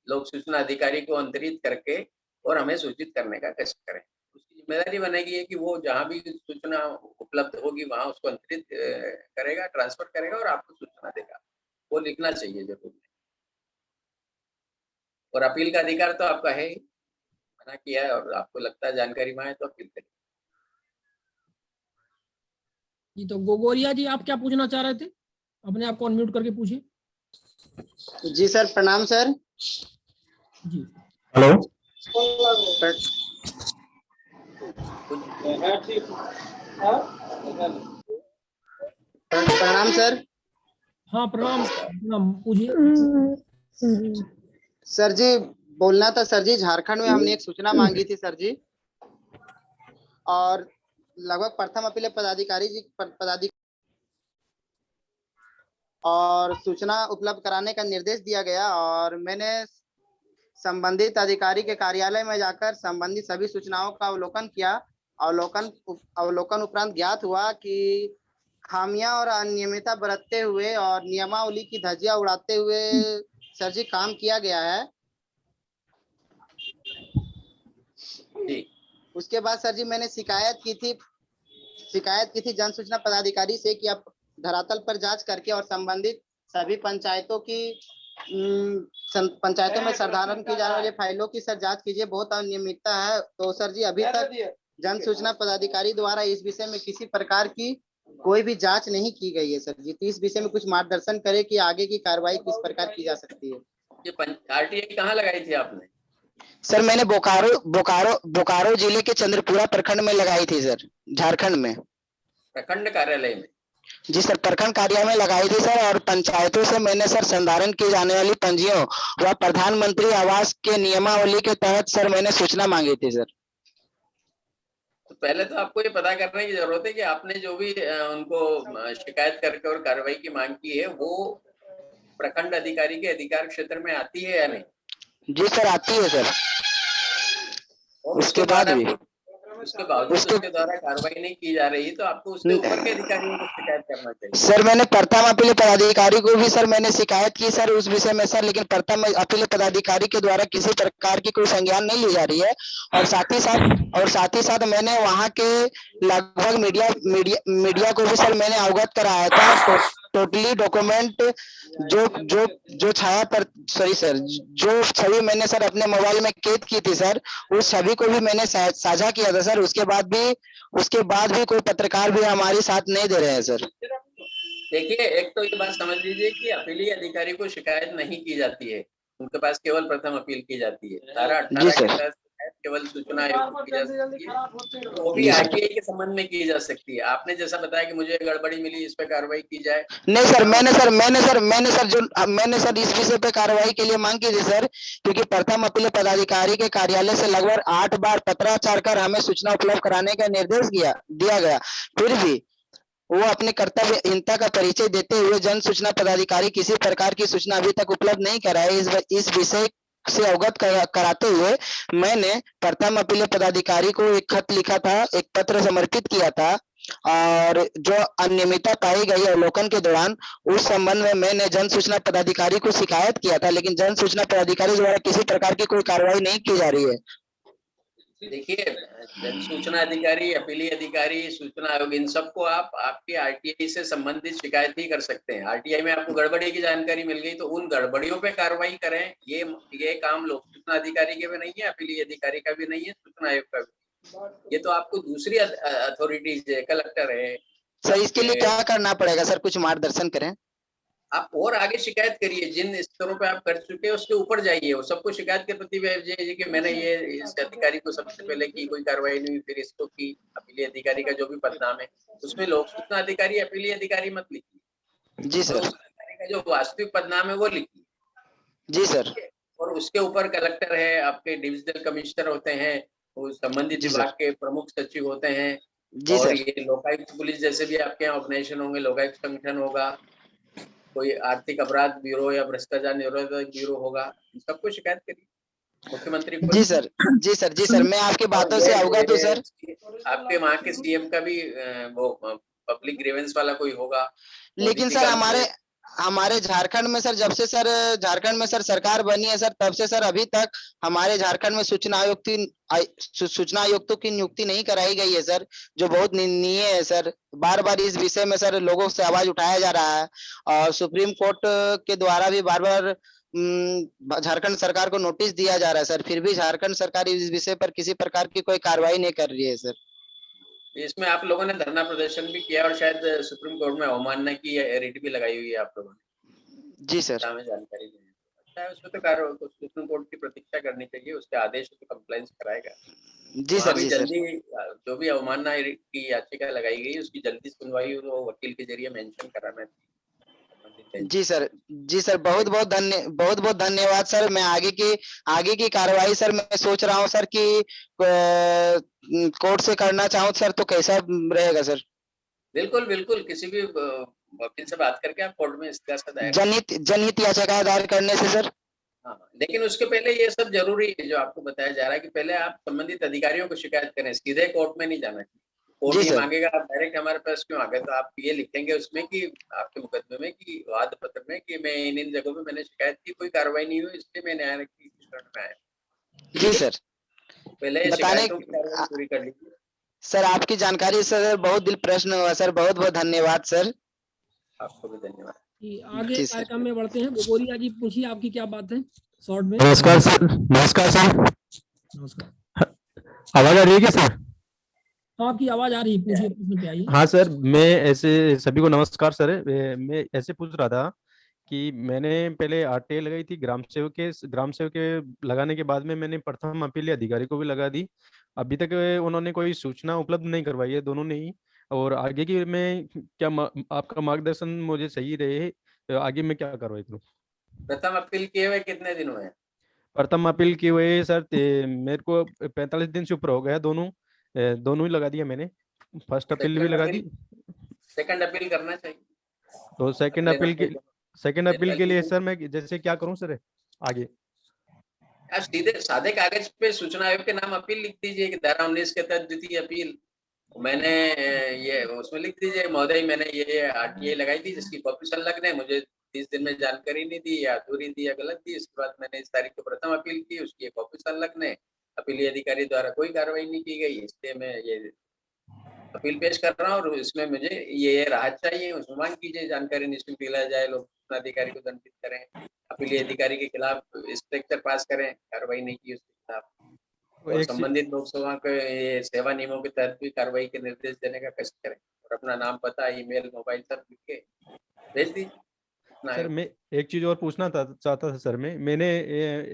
लोक सूचना अधिकारी को अंतरित करके और हमें सूचित करने का कष्ट करें। उसकी जिम्मेदारी बनेगी है कि वो जहाँ भी सूचना उपलब्ध होगी वहाँ उसको अंतरित करेगा, ट्रांसफर करेगा और आपको सूचना देगा। वो लिखना चाहिए जरूर। और अपील का अधिकार तो आपका है ही, मना किया है और आपको लगता है जानकारी वहाँ है तो अपील करिए। जी, तो गोगोरिया जी आप क्या पूछना चाह रहे थे? अपने आप को अनम्यूट करके पूछिए। जी सर, प्रणाम सर। जी हेलो। प्रणाम सर। हाँ प्रणाम, पूछिए। सर जी बोलना था सर जी, झारखंड में हमने एक सूचना मांगी थी सर जी, और लगभग प्रथम अपील पदाधिकारी और सूचना उपलब्ध कराने का निर्देश दिया गया, और मैंने संबंधित अधिकारी के कार्यालय में जाकर संबंधित सभी सूचनाओं का अवलोकन किया। अवलोकन उपरांत ज्ञात हुआ कि खामियां और अनियमितता बरतते हुए और नियमावली की धज्जियां उड़ाते हुए सर जी काम किया गया है। उसके बाद सर जी मैंने शिकायत की थी जन सूचना पदाधिकारी से कि आप धरातल पर जांच करके और संबंधित सभी पंचायतों में संधारण की जाने वाली फाइलों की सर जांच कीजिए, बहुत अनियमितता है। तो सर जी अभी तक जन सूचना पदाधिकारी द्वारा इस विषय में किसी प्रकार की कोई भी जांच नहीं की गई है सर जी। तो इस विषय में कुछ मार्गदर्शन करें कि आगे की कार्रवाई किस प्रकार की जा सकती है। ये आरटीआई कहाँ लगाई थी आपने? सर मैंने बोकारो जिले के चंद्रपुरा प्रखंड में लगाई थी सर, झारखंड में। प्रखंड कार्यालय में? जी सर, प्रखंड कार्यालय में लगाई थी सर, और पंचायतों से मैंने सर संधारण की जाने वाली पंजियों व प्रधानमंत्री आवास के नियमावली के तहत सर मैंने सूचना मांगी थी सर। तो पहले तो आपको ये पता करने की जरूरत है कि आपने जो भी उनको शिकायत करके और कार्रवाई की मांग की है वो प्रखंड अधिकारी के अधिकार क्षेत्र में आती है या नहीं? जी सर आती है सर। उसके बाद भी उसके बावजूद उसके द्वारा कार्रवाई नहीं की जा रही, तो आपको उसके ऊपर के अधिकारियों को शिकायत करना चाहिए। सर मैंने प्रथम अपील पदाधिकारी को भी सर मैंने शिकायत की सर उस विषय में सर, लेकिन प्रथम अपील पदाधिकारी के द्वारा किसी प्रकार की कोई संज्ञान नहीं ली जा रही है। और साथ ही साथ मैंने वहाँ के लगभग मीडिया को भी सर मैंने अवगत कराया था। टोटली डॉक्यूमेंट जो छाया पर जो छवि मैंने सर अपने मोबाइल में कैद की थी सर, उस छवि को भी मैंने साझा किया था सर। उसके बाद भी कोई पत्रकार भी हमारे साथ नहीं दे रहे हैं सर। देखिए, एक तो ये बात समझ लीजिए कि अपीली अधिकारी को शिकायत नहीं की जाती है, उनके पास केवल प्रथम अपील की जाती है। धारा 18 के तहत केवल सूचना आयोग को की जा सकती है, वो भी आरटीआई के संबंध में की जा सकती है। आपने जैसा बताया कि मुझे गड़बड़ी मिली, इस पे कार्रवाई की जाए। नहीं सर, मैंने सर इस विषय पे कार्रवाई के लिए मांग की थी सर, क्योंकि प्रथम अपील पदाधिकारी के कार्यालय से लगभग 8 बार पत्राचार कर हमें सूचना उपलब्ध कराने का निर्देश दिया गया, फिर भी वो अपने कर्तव्यहीनता का परिचय देते हुए जन सूचना पदाधिकारी किसी प्रकार की सूचना अभी तक उपलब्ध नहीं कराए। इस विषय से अवगत कराते हुए मैंने प्रथम अपील पदाधिकारी को एक खत लिखा था, एक पत्र समर्पित किया था, और जो अनियमितता पाई गई अवलोकन के दौरान उस संबंध में मैंने जन सूचना पदाधिकारी को शिकायत किया था, लेकिन जन सूचना पदाधिकारी द्वारा किसी प्रकार की कोई कार्रवाई नहीं की जा रही है। देखिए, जन सूचना अधिकारी, अपीली अधिकारी, सूचना आयोग, इन सबको आप आपकी आरटीआई से संबंधित शिकायत ही कर सकते हैं। आरटीआई में आपको गड़बड़ी की जानकारी मिल गई तो उन गड़बड़ियों पे कार्रवाई करें। ये काम लोक सूचना अधिकारी के भी नहीं है, अपीली अधिकारी का भी नहीं है, सूचना आयोग का भी। ये तो आपको दूसरी अथॉरिटीज है, कलेक्टर है, सर इसके लिए क्या करना पड़ेगा सर, कुछ मार्गदर्शन करें। आप और आगे शिकायत करिए, जिन स्तरों पे आप कर चुके हैं उसके ऊपर जाइए, और सबको शिकायत के प्रति भेजिए कि मैंने ये इस अधिकारी को सबसे पहले की, कोई कार्रवाई नहीं हुई, फिर इसको की। अपीलीय अधिकारी का जो भी पदनाम है उसमें लोक सूचना अधिकारी, अपीलीय अधिकारी मत लिखिए। जी सर। लोक सूचना अधिकारी का जो वास्तविक पदनाम है वो लिखिए। जी सर। और उसके ऊपर कलेक्टर है, आपके डिविजनल कमिश्नर होते हैं, वो संबंधित जी सर। विभाग के प्रमुख सचिव होते हैं, जी और सर। ये लोकायुक्त पुलिस जैसे भी आपके यहाँ ऑर्गेनाइजेशन होंगे, लोकायुक्त संगठन होगा, कोई आर्थिक अपराध ब्यूरो या भ्रष्टाचार निरोधक ब्यूरो होगा, इन सबको शिकायत करिए मुख्यमंत्री को। जी सर। जी सर। जी सर, मैं आपकी बातों से अवगत हूँ सर। आपके वहाँ के सीएम का भी वो पब्लिक ग्रीवेंस वाला कोई होगा। लेकिन सर हमारे झारखंड में सर, जब से सर झारखंड में सर सरकार बनी है सर, तब से सर अभी तक हमारे झारखंड में सूचना आयुक्तों की नियुक्ति नहीं कराई गई है सर, जो बहुत निंदनीय है सर। बार बार इस विषय में सर लोगों से आवाज उठाया जा रहा है, और सुप्रीम कोर्ट के द्वारा भी बार बार झारखंड सरकार को नोटिस दिया जा रहा है सर, फिर भी झारखंड सरकार इस विषय पर किसी प्रकार की कोई कार्रवाई नहीं कर रही है सर। इसमें आप लोगों ने धरना प्रदर्शन भी किया और शायद सुप्रीम कोर्ट में अवमानना की रिट भी लगाई हुई है आप लोगों ने। जी सर। हमें जानकारी नहीं है, अच्छा है, उसमें तो सुप्रीम कोर्ट की प्रतीक्षा करनी चाहिए, उसके आदेश पे कंप्लेंस कराएगा। जी सर। भी जी सर। जल्दी जो भी अवमानना की याचिका लगाई गई उसकी जल्दी सुनवाई हो, वकील के जरिए मेंशन कराना चाहिए। जी सर। जी सर, बहुत बहुत धन्यवाद सर। मैं आगे की कार्रवाई सर मैं सोच रहा हूँ सर कि कोर्ट से करना चाहूँ सर, तो कैसा रहेगा सर? बिल्कुल बिल्कुल, किसी भी वकील से बात करके आप कोर्ट में इस्तीगासा दायर। जनहित याचिका दायर करने से सर। हाँ, लेकिन उसके पहले ये सब जरूरी है जो आपको बताया जा रहा है कि पहले आप संबंधित अधिकारियों को शिकायत करें, सीधे कोर्ट में नहीं जाना चाहिए। कोर्ट जी ये सर। मांगेगा, आप डायरेक्ट हमारे पास क्यों आ गए, तो आप ये लिखेंगे उसमें कि आपके मुकदमे में, कि वाद पत्र में, कि मैं इन जगहों पे मैंने शिकायत की, कोई कार्रवाई नहीं हुई, इसलिए मैं न्यायालय की शरण में आया। जी सर। पहले शिकायतों की कार्रवाई पूरी कर लीजिए। सर आपकी जानकारी से सर बहुत दिल प्रश्न हुआ सर, बहुत बहुत धन्यवाद सर। आपको भी धन्यवाद। आगे कार्यक्रम में बढ़ते हैं। गोगोरिया जी पूछिए, आपकी क्या बात है शॉर्ट में। नमस्कार सर। नमस्कार सर। नमस्कार। आवाज आ रही है क्या सर? आपकी आवाज आ रही है, पूछिए, प्रश्न पे आइए। हाँ सर, मैं ऐसे सभी को नमस्कार सर। मैं ऐसे पूछ रहा था कि मैंने पहले आरटीआई लगाई थी ग्राम सेवक के लगाने के बाद में मैंने प्रथम अपीलीय अधिकारी को भी लगा दी। अभी तक उन्होंने कोई सूचना उपलब्ध नहीं करवाई है, दोनों ने ही। और आगे की मैं आपका मार्गदर्शन मुझे सही रहे, आगे मैं क्या कार्रवाई करूँ? प्रथम अपील किए हुए कितने दिन हुए? प्रथम अपील की हुई सर मेरे को 45 दिन से ऊपर हो गया। दोनों ही लगा दिया मैंने, फर्स्ट अपील भी लगा दी। सेकंड अपील करना चाहिए। तो सेकंड अपील के लिए सर मैं जैसे क्या करूं सर आगे? आप सीधे सादे कागज पे सूचना आयोग के नाम अपील लिख दीजिए कि धारा 19 के तहत द्वितीय अपील मैंने ये उसमें लिख दीजिए, महोदय मैंने ये आरटीआई लगाई थी जिसकी कॉपी संलग्न है, मुझे 30 दिन में जानकारी नहीं दी या अधूरी दी या गलत दी, इसके बाद मैंने इस तारीख को प्रथम अपील की, उसकी कॉपी संलग्न है, अपीलीय अधिकारी द्वारा कोई कार्रवाई नहीं की गई, इसलिए मैं ये अपील पेश कर रहा हूँ और इसमें मुझे ये राहत चाहिए, उसमें मांग कीजिए, जानकारी निश्चित दिलाया जाए, लोक सूचना अधिकारी को दंडित करें, अपीलीय अधिकारी के खिलाफ स्ट्रक्चर पास करें, कार्रवाई नहीं की उसके खिलाफ, और संबंधित लोकसभा के ये सेवा नियमों के तहत भी कार्रवाई के निर्देश देने का कष्ट करें, और अपना नाम, पता, ईमेल, मोबाइल सब लिख के भेज दीजिए। सर मैं एक चीज और पूछना चाहता था सर। मैंने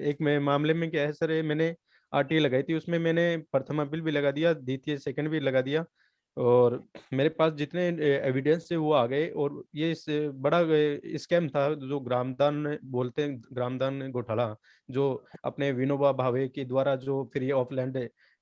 एक मामले में क्या है सर, मैंने आरटीआई लगाई थी, उसमें मैंने प्रथम अपील भी लगा दिया, द्वितीय सेकंड भी लगा दिया, और मेरे पास जितने एविडेंस थे वो आ गए। और ये बड़ा स्कैम था जो ग्रामदान बोलते हैं, ग्रामदान घोटाला, जो अपने विनोबा भावे के द्वारा जो फ्री ऑफ लैंड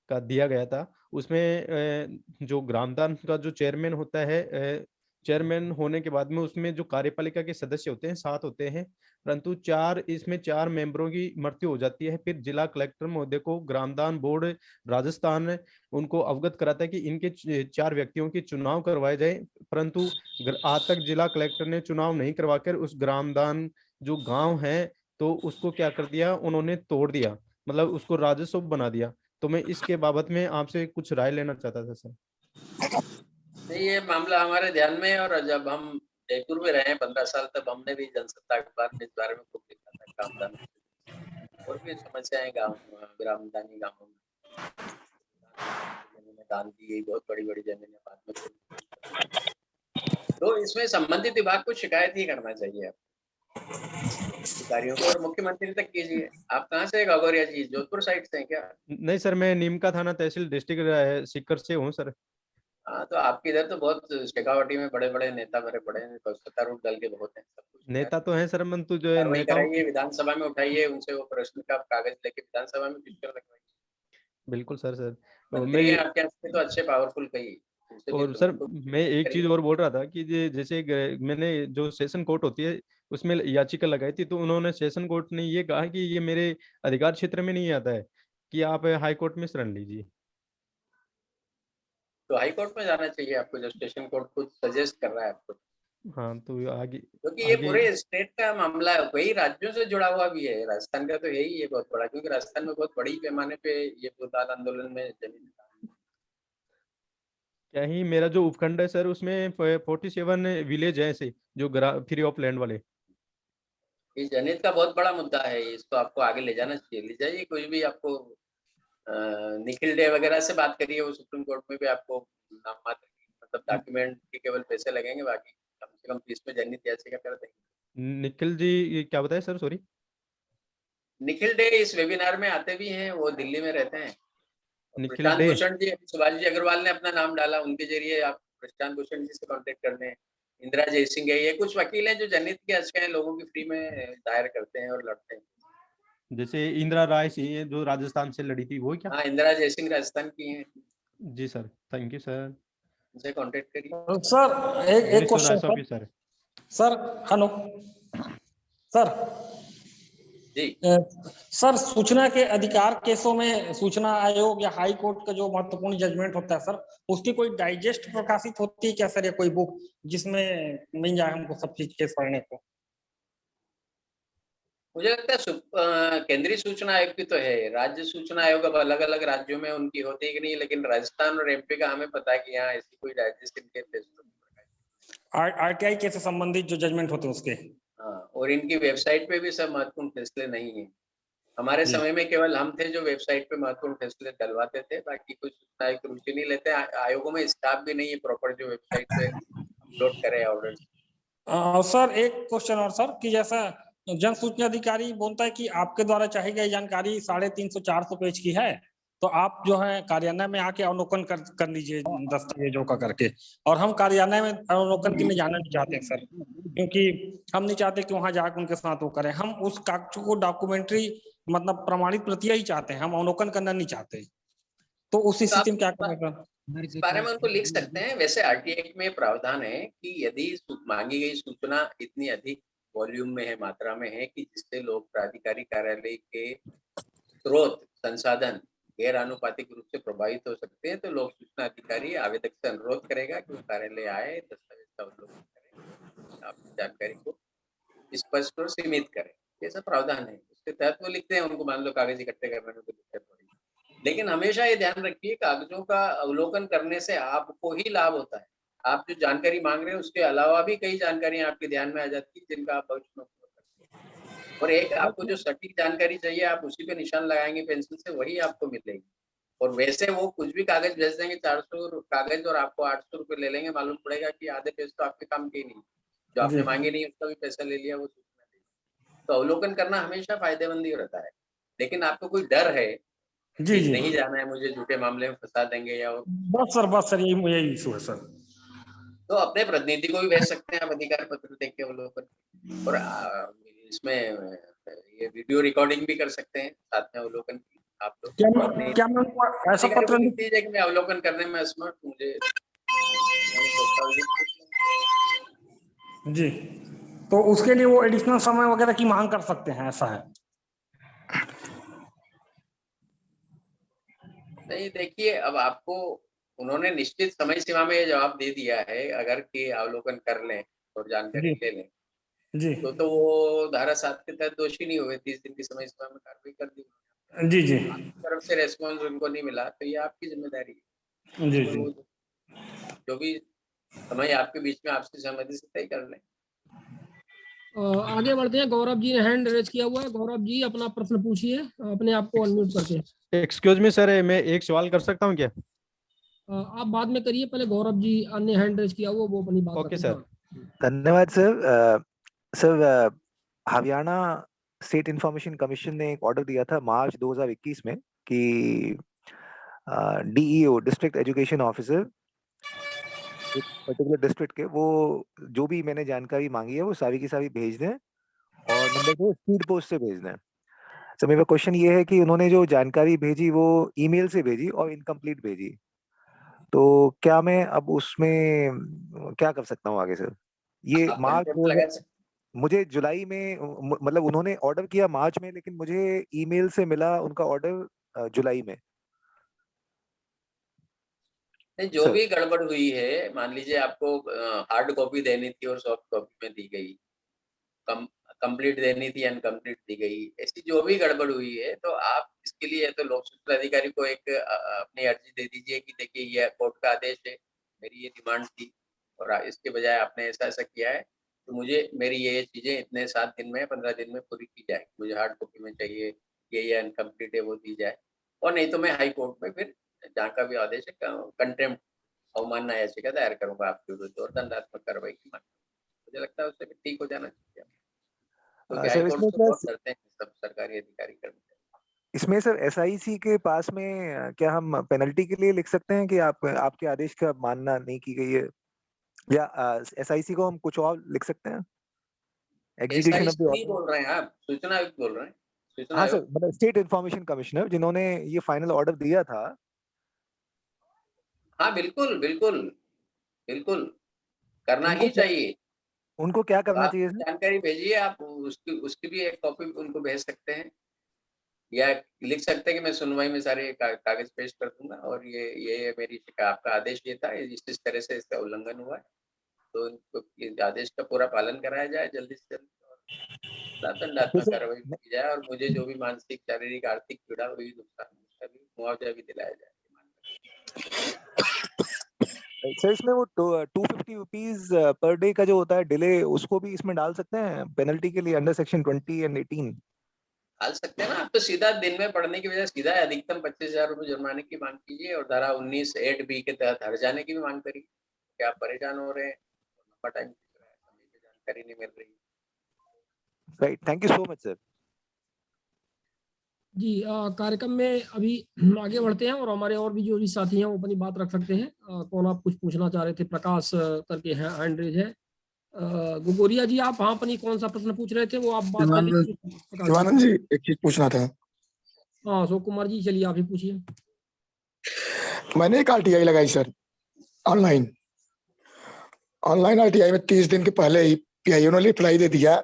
का दिया गया था। उसमें जो ग्रामदान का जो चेयरमैन होता है, चेयरमैन होने के बाद में उसमें जो कार्यपालिका के सदस्य होते हैं 7 होते हैं, परंतु 4 मेंबरों की मृत्यु हो जाती है। फिर जिला कलेक्टर महोदय को ग्रामदान बोर्ड राजस्थान उनको अवगत कराता है कि इनके 4 व्यक्तियों के चुनाव करवाए जाए, परंतु आज तक जिला कलेक्टर ने चुनाव नहीं करवाकर उस ग्रामदान जो गांव है तो उसको क्या कर दिया, उन्होंने तोड़ दिया, मतलब उसको राजस्व बना दिया। तो मैं इसके बाबत में आपसे कुछ राय लेना चाहता था सर। नहीं, ये मामला हमारे ध्यान में है, और जब हम जयपुर में रहे 15 साल तब हमने भी जनसत्ता अखबार में इस बारे में खूब लिखा था, ग्रामदान और भी समस्याएं ग्रामदानी गांवों में दान दी गई, बहुत बड़ी बड़ी जमीनें बाद में तो इसमें संबंधित विभाग को शिकायत ही करना चाहिए अधिकारियों को, और मुख्यमंत्री तक कीजिए। आप कहाँ से गगोरिया जी, जोधपुर साइड से हैं क्या? नहीं सर, मैं नीमका थाना तहसील डिस्ट्रिक्ट सीकर से हूँ सर। हाँ, तो आपके इधर तो बहुत शेखावाटी में बड़े-बड़े नेता भरे पड़े हैं, सत्तारूढ़ दल के बहुत हैं, सब कुछ नेता तो हैं सर, परंतु जो है कार्रवाई नेताओं कराइए, विधानसभा में उठाइए उनसे वो प्रश्न का कागज लेके विधानसभा में पिक्चर लगवाइए। बिल्कुल सर। तो मंत्री हैं मैं आपके यहाँ से तो अच्छे पावरफुल कई, उनसे भी और सर उनको मैं एक चीज करिए। और बोल रहा था कि जैसे मैंने जो सेशन कोर्ट होती है उसमें याचिका लगाई थी, तो उन्होंने सेशन कोर्ट ने ये कहा कि ये मेरे अधिकार क्षेत्र में नहीं आता है, कि आप हाई कोर्ट में शरण लीजिए। तो हाई कोर्ट में जाना चाहिए आपको, जब स्टेशन कोर्ट खुद सजेस्ट कर रहा है आपको, हाँ तो आगे क्योंकि ये पूरे स्टेट का मामला है, कई राज्यों से जुड़ा हुआ भी है। राजस्थान का तो यही है बहुत बड़ा, क्योंकि राजस्थान में बहुत बड़ी पैमाने पे ये भूदान आंदोलन में जमीन क्या ही मेरा जो उपखंड है सर, उसमें 47 विलेज है ऐसे जो फ्री ऑफ लैंड वाले। ये जनहित का बहुत बड़ा मुद्दा है, इसको आपको आगे ले जाना चाहिए। ले जाइए, कोई भी आपको निखिल डे वगैरह से बात करिए, वो सुप्रीम कोर्ट में भी आपको नाम मात्र मतलब डॉक्यूमेंट के केवल पैसे लगेंगे, बाकी कम से कम फीस में जनहित याचिका कर देंगे। निखिल जी ये क्या बताया सर, सॉरी? निखिल डे इस वेबिनार में आते भी हैं, वो दिल्ली में रहते हैं। निखिल प्रशांत डे, भूषण जी, सुभाष जी अग्रवाल ने अपना नाम डाला, उनके जरिए आप प्रशांत भूषण जी से कांटेक्ट कर लें। इंदिरा जयसिंह है, ये कुछ वकील हैं जो जनहित की याचिकाएं लोगों की फ्री में दायर करते हैं और लड़ते हैं। जैसे इंदिरा राय सिंह जो राजस्थान से लड़ी थी, वो क्या? हाँ, इंदिरा जयसिंह राजस्थान की हैं। जी सर, थैंक यू सर। उनसे कांटेक्ट करिए। सर एक question sir. Sir hello sir जी सर, सूचना के अधिकार केसों में सूचना आयोग या हाई कोर्ट का जो महत्वपूर्ण जजमेंट होता है सर, उसकी कोई डाइजेस्ट प्रकाशित होती है क्या सर, या कोई बुक जिसमें मिल जाए हमको सब चीज केस पढ़ने को? मुझे लगता है केंद्रीय सूचना आयोग की तो है, राज्य सूचना आयोग अब अलग अलग राज्यों में उनकी होती है कि नहीं, लेकिन राजस्थान और एमपी का हमें पता है कि यहाँ ऐसी कोई डाइजेस्ट इनके आरटीआई के से संबंधित जो जजमेंट होते हैं उसके। हाँ, और इनकी वेबसाइट पे भी सब महत्वपूर्ण फैसले नहीं है। हमारे समय में केवल हम थे जो वेबसाइट पे महत्वपूर्ण फैसले डलवाते थे, बाकी कुछ सूचना आयुक्त रुचि नहीं लेते। आयोगों में स्टाफ भी नहीं है प्रॉपर जो वेबसाइट पे अपलोड करे ऑर्डर। सर एक क्वेश्चन और सर, कि जैसा जन सूचना अधिकारी बोलता है कि आपके द्वारा चाही गई जानकारी 350-400 पेज की है, तो आप जो है कार्यालय में आके अवलोकन कर लीजिए दस्तावेजों का करके, और हम कार्यालय में अवलोकन के लिए जाना नहीं चाहते सर, क्योंकि हम नहीं चाहते कि वहां जाकर उनके साथ वो करें। हम उस कागज को डॉक्यूमेंट्री मतलब प्रमाणित प्रतियां ही चाहते हैं, हम अवलोकन करना नहीं चाहते। तो उस स्थिति में क्या करें? इस बारे में उनको लिख सकते हैं। वैसे आरटीआई एक्ट में प्रावधान है कि यदि मांगी गई सूचना इतनी अधिक वॉल्यूम में है, मात्रा में है, कि जिससे लोग प्राधिकारी कार्यालय के स्रोत संसाधन गैर आनुपातिक रूप से प्रभावित हो सकते हैं, तो लोक सूचना अधिकारी आवेदक से अनुरोध करेगा कि वो कार्यालय आए, दस्तावेज का अवलोकन करें, आपकी जानकारी को स्पष्ट और सीमित करें। ऐसा प्रावधान है, उसके तहत वो लिखते हैं। उनको मान लो कागज इकट्ठे करने में कोई दिक्कत पड़ी, लेकिन हमेशा ये ध्यान रखिए, कागजों का अवलोकन करने से आपको ही लाभ होता है। आप जो जानकारी मांग रहे हैं उसके अलावा भी कई जानकारियां आपके ध्यान में आ जाती है, जिनका आप भविष्य में उपयोग करते हैं। और एक आपको जो सटीक जानकारी चाहिए, आप उसी पे निशान लगाएंगे पेंसिल से, वही आपको मिलेगी। और वैसे वो कुछ भी कागज भेज देंगे, 400 कागज, और आपको 800 रुपये ले लेंगे। मालूम पड़ेगा कि आधे पैसे तो आपके काम के ही नहीं, जो आपने मांगे नहीं उसका भी पैसा ले लिया वो सूचना दे। तो अवलोकन करना हमेशा फायदेमंद ही रहता है। लेकिन आपको कोई डर है जी जी नहीं जाना है, मुझे झूठे मामले में फंसा देंगे या बस सर यही इशू है सर, तो अपने प्रतिनिधि को भी भेज सकते हैं आप अधिकार पत्र देख के अवलोकन। और इसमें ये वीडियो रिकॉर्डिंग भी कर सकते हैं साथ में अवलोकन की। आप लोग क्या मैं ऐसा पत्र लिख दीजिए कि मैं अवलोकन करने में असमर्थ, मुझे जी, तो उसके लिए वो एडिशनल समय वगैरह की मांग कर सकते हैं, ऐसा है? नहीं, देखिए अब आपको उन्होंने निश्चित समय सीमा में ये जवाब दे दिया है, अगर कि अवलोकन कर लें और जानकारी ले लें जी तो वो धारा 7 के तहत दोषी नहीं हुए। 30 दिन की समय सीमा में कार्रवाई कर दी। जी जी तरफ से रेस्पॉन्स उनको नहीं मिला तो ये आपकी जिम्मेदारी है। जी जी जो भी समय आपके बीच में आपसी सहमति से तय कर लें। आगे बढ़ते हैं। गौरव जी ने हैंड रेज किया हुआ है। गौरव जी अपना प्रश्न पूछिए, अपने आप को अनम्यूट करके। एक्सक्यूज मी सर, मैं एक सवाल कर सकता हूँ क्या? आप बाद में करिए, पहले गौरव जी ने हैंड रेज किया हुआ, वो अपनी बात ओके सर। धन्यवाद sir. Sir, Haryana state information commission ने एक ऑर्डर दिया था मार्च 2021 में कि डीईओ डिस्ट्रिक्ट एजुकेशन ऑफिसर एक पर्टिकुलर डिस्ट्रिक्ट के वो जो भी मैंने जानकारी मांगी है वो सारी की सारी भेज दें, और नंबर 2 स्पीड पोस्ट से भेज दें। तो मेरा क्वेश्चन ये है कि उन्होंने जो जानकारी भेजी वो ईमेल से भेजी और इनकम्प्लीट भेजी, तो क्या मैं अब उसमें क्या कर सकता हूँ आगे सर? ये आप मार्च कंटेम्प्ट लगा मुझे जुलाई में मतलब उन्होंने ऑर्डर किया मार्च में, लेकिन मुझे ईमेल से मिला उनका ऑर्डर जुलाई में। नहीं, जो सर भी गड़बड़ हुई है, मान लीजिए आपको हार्ड कॉपी देनी थी और सॉफ्ट कॉपी में दी गई, कंप्लीट देनी थी, अनकम्प्लीट दी गई, ऐसी जो भी गड़बड़ हुई है, तो आप इसके लिए तो लोक सूचना अधिकारी को एक अपनी अर्जी दे दीजिए कि देखिए ये कोर्ट का आदेश है, मेरी ये डिमांड थी और इसके बजाय आपने ऐसा ऐसा किया है, तो मुझे मेरी ये चीजें इतने 7 दिन में 15 दिन में पूरी की जाए, मुझे हार्ड कॉपी में चाहिए, ये अनकम्प्लीट है वो दी जाए, और नहीं तो मैं हाई कोर्ट में फिर जहाँ का भी आदेश है कंटेम्प्ट अवमानना याचिका दायर करूंगा आपके विरुद्ध और दंडात्मक कार्रवाई की मांग। मुझे लगता है उससे भी ठीक हो जाना चाहिए, क्योंकि हाई सर कोर्ट इसमें से क्या बहुत डरते हैं सब सरकारी अधिकारी कर्मचारी। इसमें सर एसआईसी के पास में क्या हम पेनल्टी के लिए लिख सकते हैं कि आपके आदेश का मानना नहीं की गई है, या एसआईसी को हम कुछ और लिख सकते हैं? एग्जीक्यूशन ऑफ द एसआईसी नहीं ऑर्डर। बोल रहे हैं आप, सूचना आयुक्त बोल रहे हैं, सूचना हाँ सर, आयोग। मतलब स्टेट इंफॉर्मेशन कमिश्नर जिन्होंने ये फाइनल ऑर्डर दिया था। हाँ बिल्कुल बिल्कुल बिल्कुल, करना उनको ही चाहिए। उनको क्या तो करना आप चाहिए सर? जानकारी भेजिए, आप उसकी उसकी भी एक कॉपी उनको भेज सकते हैं, या लिख सकते हैं कि मैं सुनवाई में सारे कागज पेश कर दूंगा और ये मेरी आपका आदेश ये था, इस तरह से इसका उल्लंघन हुआ है, तो इनको इस आदेश का पूरा पालन कराया जाए जल्दी से जल्द और तो दंडात्मक सर कार्रवाई की जाए, और मुझे जो भी मानसिक शारीरिक आर्थिक पीड़ा हुई, नुकसान, उसका भी मुआवजा भी दिलाया जाए। सर इसमें वो 250 रुपीज पर डे का जो होता है डिले, उसको भी इसमें डाल सकते हैं पेनल्टी के लिए अंडर सेक्शन 20 एंड 18? डाल सकते हैं ना, आप तो सीधा दिन में पढ़ने की बजाय सीधा अधिकतम 25,000 रुपए जुर्माने की मांग कीजिए और धारा 19(8)(b) के तहत हट जाने की भी मांग करिए कि आप परेशान हो रहे हैं, लंबा टाइम खींच रहा है, समय पे जानकारी नहीं मिल रही। Right, thank you so much sir. जी कार्यक्रम में अभी आगे बढ़ते हैं और हमारे और भी जो भी साथी हैं वो अपनी बात रख सकते हैं। कौन आप कुछ पूछना चाह रहे थे? प्रकाश करके हैंड रेज है। गोगोरिया जी, आप हाँ अपनी कौन सा प्रश्न पूछ रहे थे वो आप बात कर लीजिए। शिवानंद जी, एक चीज पूछना था। हाँ अशोक कुमार जी, चलिए आप ही पूछिए। मैंने एक आरटीआई लगाई सर, ऑनलाइन आरटीआई में 30 दिन के पहले ही पीआईओ ने रिप्लाई दे दिया,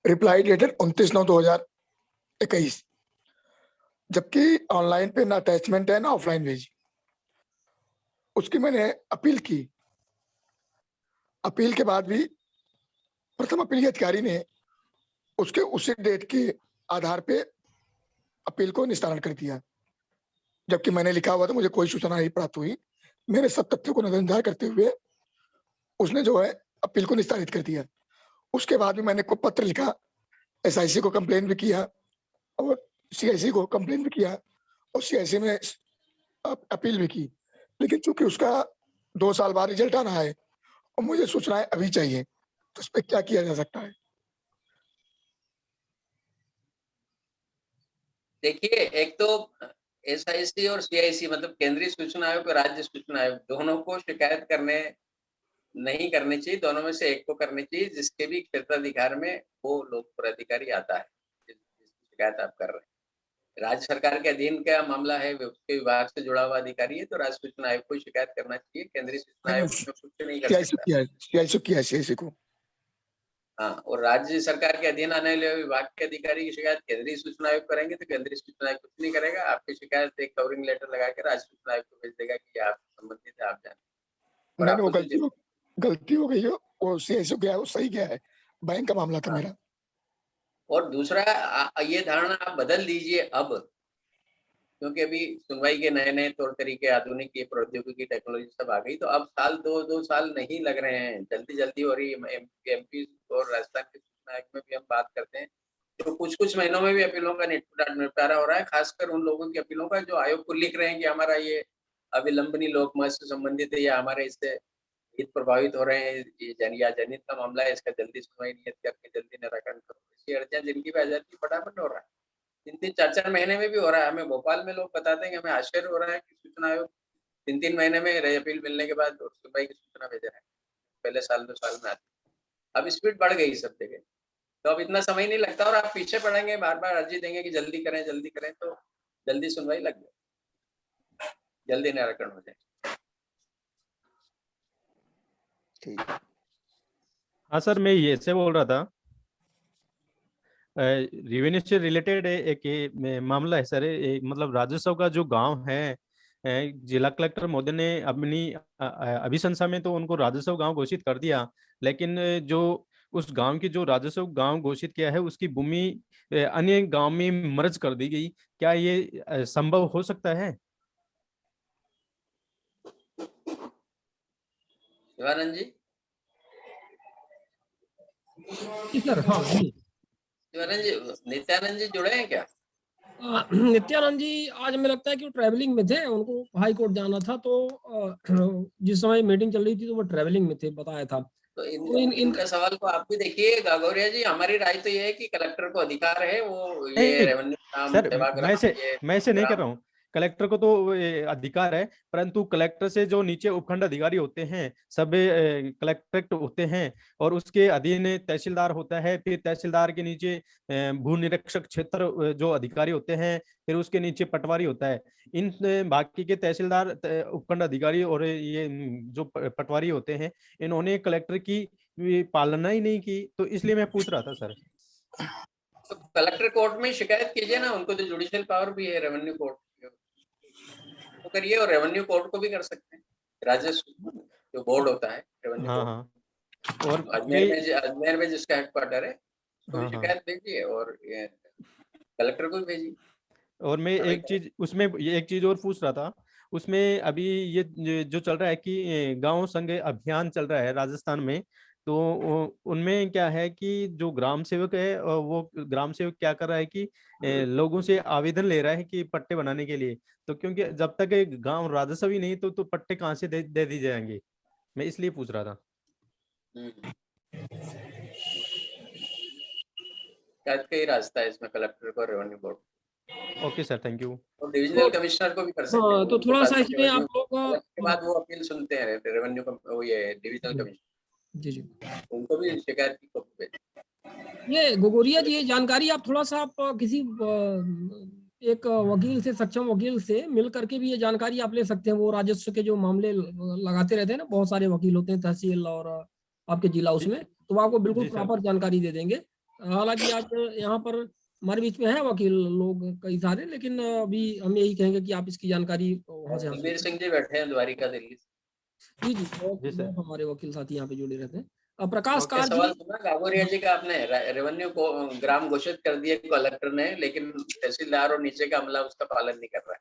रिप्लाई डेटेड 29/9/2021, जबकि ऑनलाइन पे ना अटैचमेंट है ना ऑफलाइन भेजी। उसकी मैंने अपील की, अपील के बाद भी प्रथम अपील के अधिकारी ने उसके उसी डेट के आधार पे अपील को निस्तारण कर दिया, जबकि मैंने लिखा हुआ था मुझे कोई सूचना नहीं प्राप्त हुई। मेरे सब तथ्यों को नजरअंदाज करते हुए उसने जो है अपील को निस्तारित कर दिया। उसके बाद भी मैंने को पत्र लिखा, एसआईसी को कंप्लेन भी किया और सीआईसी को कंप्लेन भी किया और सीआईसी में अपील भी की, लेकिन चूंकि उसका 2 साल बाद रिजल्ट आना है और मुझे सूचनाएं अभी चाहिए, तो उस पर क्या किया जा सकता है? देखिए, एक तो एसआईसी और सीआईसी मतलब केंद्रीय सूचना आयोग और राज्य सूचना आयोग दोनों को शिकायत करने नहीं करनी चाहिए, दोनों में से एक को करनी चाहिए, जिसके भी क्षेत्राधिकार में वो लोक प्राधिकारी आता है जिसकी शिकायत आप कर रहे हैं। राज्य सरकार के अधीन का मामला है, उसके विभाग से जुड़ा हुआ अधिकारी है, तो राज्य सूचना आयोग को शिकायत करना चाहिए, केंद्रीय सूचना आयोग उसमें कुछ नहीं कर सकता। सीआईसी को हाँ, और राज्य सरकार के अधीन आने वाले विभाग के अधिकारी की शिकायत केंद्रीय सूचना आयोग करेंगे, तो केंद्रीय सूचना आयोग कुछ नहीं करेगा, आपकी शिकायत एक कवरिंग लेटर लगा के राज्य सूचना आयोग को भेज देगा कि आप संबंधित है, आप जाने और नहीं, वो आपको गलती हो गई है, वो सीआईसी गया, वो सही गया है, बैंक का मामला था मेरा। और दूसरा ये धारणा आप बदल दीजिए अब, क्योंकि अभी सुनवाई के नए नए तौर तरीके, आधुनिक ये प्रौद्योगिकी टेक्नोलॉजी सब आ गई, तो अब साल दो साल नहीं लग रहे हैं, जल्दी जल्दी हो रही है। एमपी और राजस्थान के सूचना आयोग में भी हम बात करते हैं, तो कुछ महीनों में भी अपीलों का निपटारा हो रहा है, खासकर उन लोगों की अपीलों का जो आयोग को लिख रहे हैं कि हमारा ये अविलंबनी लोकमत से संबंधित है या हमारे इससे हित प्रभावित हो रहे हैं, ये जनहित का मामला है, इसका जल्दी सुनवाई नियत करके जल्दी निराकरण करो। ऐसी अर्जियां जिनकी भी आ जाती है फटाफट हो रहा है, 3-3 4-4 महीने में भी हो रहा है। हमें भोपाल में लोग बताते हैं कि हमें आश्चर्य हो रहा है कि सूचना आयोग 3-3 महीने में अपील मिलने के बाद सुनवाई की सूचना भेज रहा है, पहले साल 2 साल में आती। अब स्पीड बढ़ गई सब जगह, तो अब इतना समय नहीं लगता और आप पीछे पड़ेंगे, बार-बार अर्जी देंगे कि जल्दी करें, तो जल्दी सुनवाई लग जाए, जल्दी निराकरण हो जाए। ठीक। हाँ सर, मैं ये से बोल रहा था, रेवेन्यू से रिलेटेड एक ये मामला है सर, मतलब राजस्व का जो गांव है, जिला कलेक्टर महोदय ने अपनी अभिशंसा में तो उनको राजस्व गांव घोषित कर दिया, लेकिन जो उस गांव की जो राजस्व गांव घोषित किया है उसकी भूमि अन्य गांव में मर्ज कर दी गई। क्या ये संभव हो सकता है? शिवानंद जी, सर हाँ जी, शिवानंद जी, नित्यानंद जी जुड़े हैं क्या? नित्यानंद जी आज हमें लगता है कि वो ट्रैवलिंग में थे, उनको हाई कोर्ट जाना था, तो जिस समय मीटिंग चल रही थी तो वो ट्रैवलिंग में थे, बताया था। तो तो इनका सवाल को आप भी देखिए गागोरिया जी। हमारी राय तो ये है कि कलेक्टर को अधिकार है, वो ये नहीं रेवेन्यू ग्राम सर, सेवाग्राम मैं से नहीं कर ग्राम रहा हूँ, कलेक्टर को तो ये अधिकार है, परंतु कलेक्टर से जो नीचे उपखंड अधिकारी होते हैं सब कलेक्ट्रेट होते हैं, और उसके अधीन तहसीलदार होता है, फिर तहसीलदार के नीचे भू निरीक्षक क्षेत्र जो अधिकारी होते हैं, फिर उसके नीचे पटवारी होता है। इन बाकी के तहसीलदार, उपखंड अधिकारी और ये जो पटवारी होते हैं, इन्होंने कलेक्टर की पालना ही नहीं की, तो इसलिए मैं पूछ रहा था सर। तो कलेक्टर कोर्ट में शिकायत कीजिए ना, उनको तो जुडिशियल पावर भी है रेवेन्यू कोर्ट, तो करिए, और रेवेन्यू कोर्ट को भी कर सकते हैं, राजस्व जो बोर्ड होता है रेवेन्यू हाँ कोर्ट, हाँ, और अजमेर में जिसका हेडक्वार्टर है उसको भी हाँ हाँ, शिकायत भेजिए और कलेक्टर को भी भेजिए। और मैं एक चीज उसमें एक चीज और पूछ रहा था, उसमें अभी ये जो चल रहा है कि गांव संघ अभियान चल रहा है राजस्थान में, तो उनमें क्या है कि जो ग्राम सेवक है, वो ग्राम सेवक क्या कर रहा है कि लोगों से आवेदन ले रहा है कि पट्टे बनाने के लिए, तो क्योंकि जब तक एक गांव राजस्व ही नहीं तो पट्टे कहाँ से दे दी जाएंगे, मैं इसलिए पूछ रहा था। शायद का ही रास्ता है इसमें, कलेक्टर को revenue board. Okay sir, thank you. और डिविजनल कमिश्नर को भी कर सकते हैं। हाँ, तो थोड़ा सा इसमें आप लोग के बाद वो अपील सुनते हैं रेवेन्यू वो ये डिविजनल कमिश्नर, जी उनको भी शिकायत की कॉपी भेजें। ये गोगोरिया जी, ये जानकारी आप थोड़ा सा आप किसी एक वकील से, सक्षम वकील से मिल करके भी ये जानकारी आप ले सकते हैं। वो राजस्व के जो मामले लगाते रहते हैं ना, बहुत सारे वकील होते हैं तहसील और आपके जिला उसमें, तो वो आपको बिल्कुल प्रॉपर जानकारी दे देंगे। हालांकि आज यहाँ पर हमारे बीच में है वकील लोग कई सारे, लेकिन अभी हम यही कहेंगे कि आप इसकी जानकारी वहाँ से बलबीर सिंह जी बैठे हैं द्वारिका दिल्ली से। जी बहुत हमारे वकील साथी यहाँ पे जुड़े रहते हैं। प्रकाश कार जी, सवाल सुना गागोरिया जी का, आपने रेवेन्यू को ग्राम घोषित कर दिया कलेक्टर ने, लेकिन तहसीलदार और नीचे का अमला उसका पालन नहीं कर रहा है।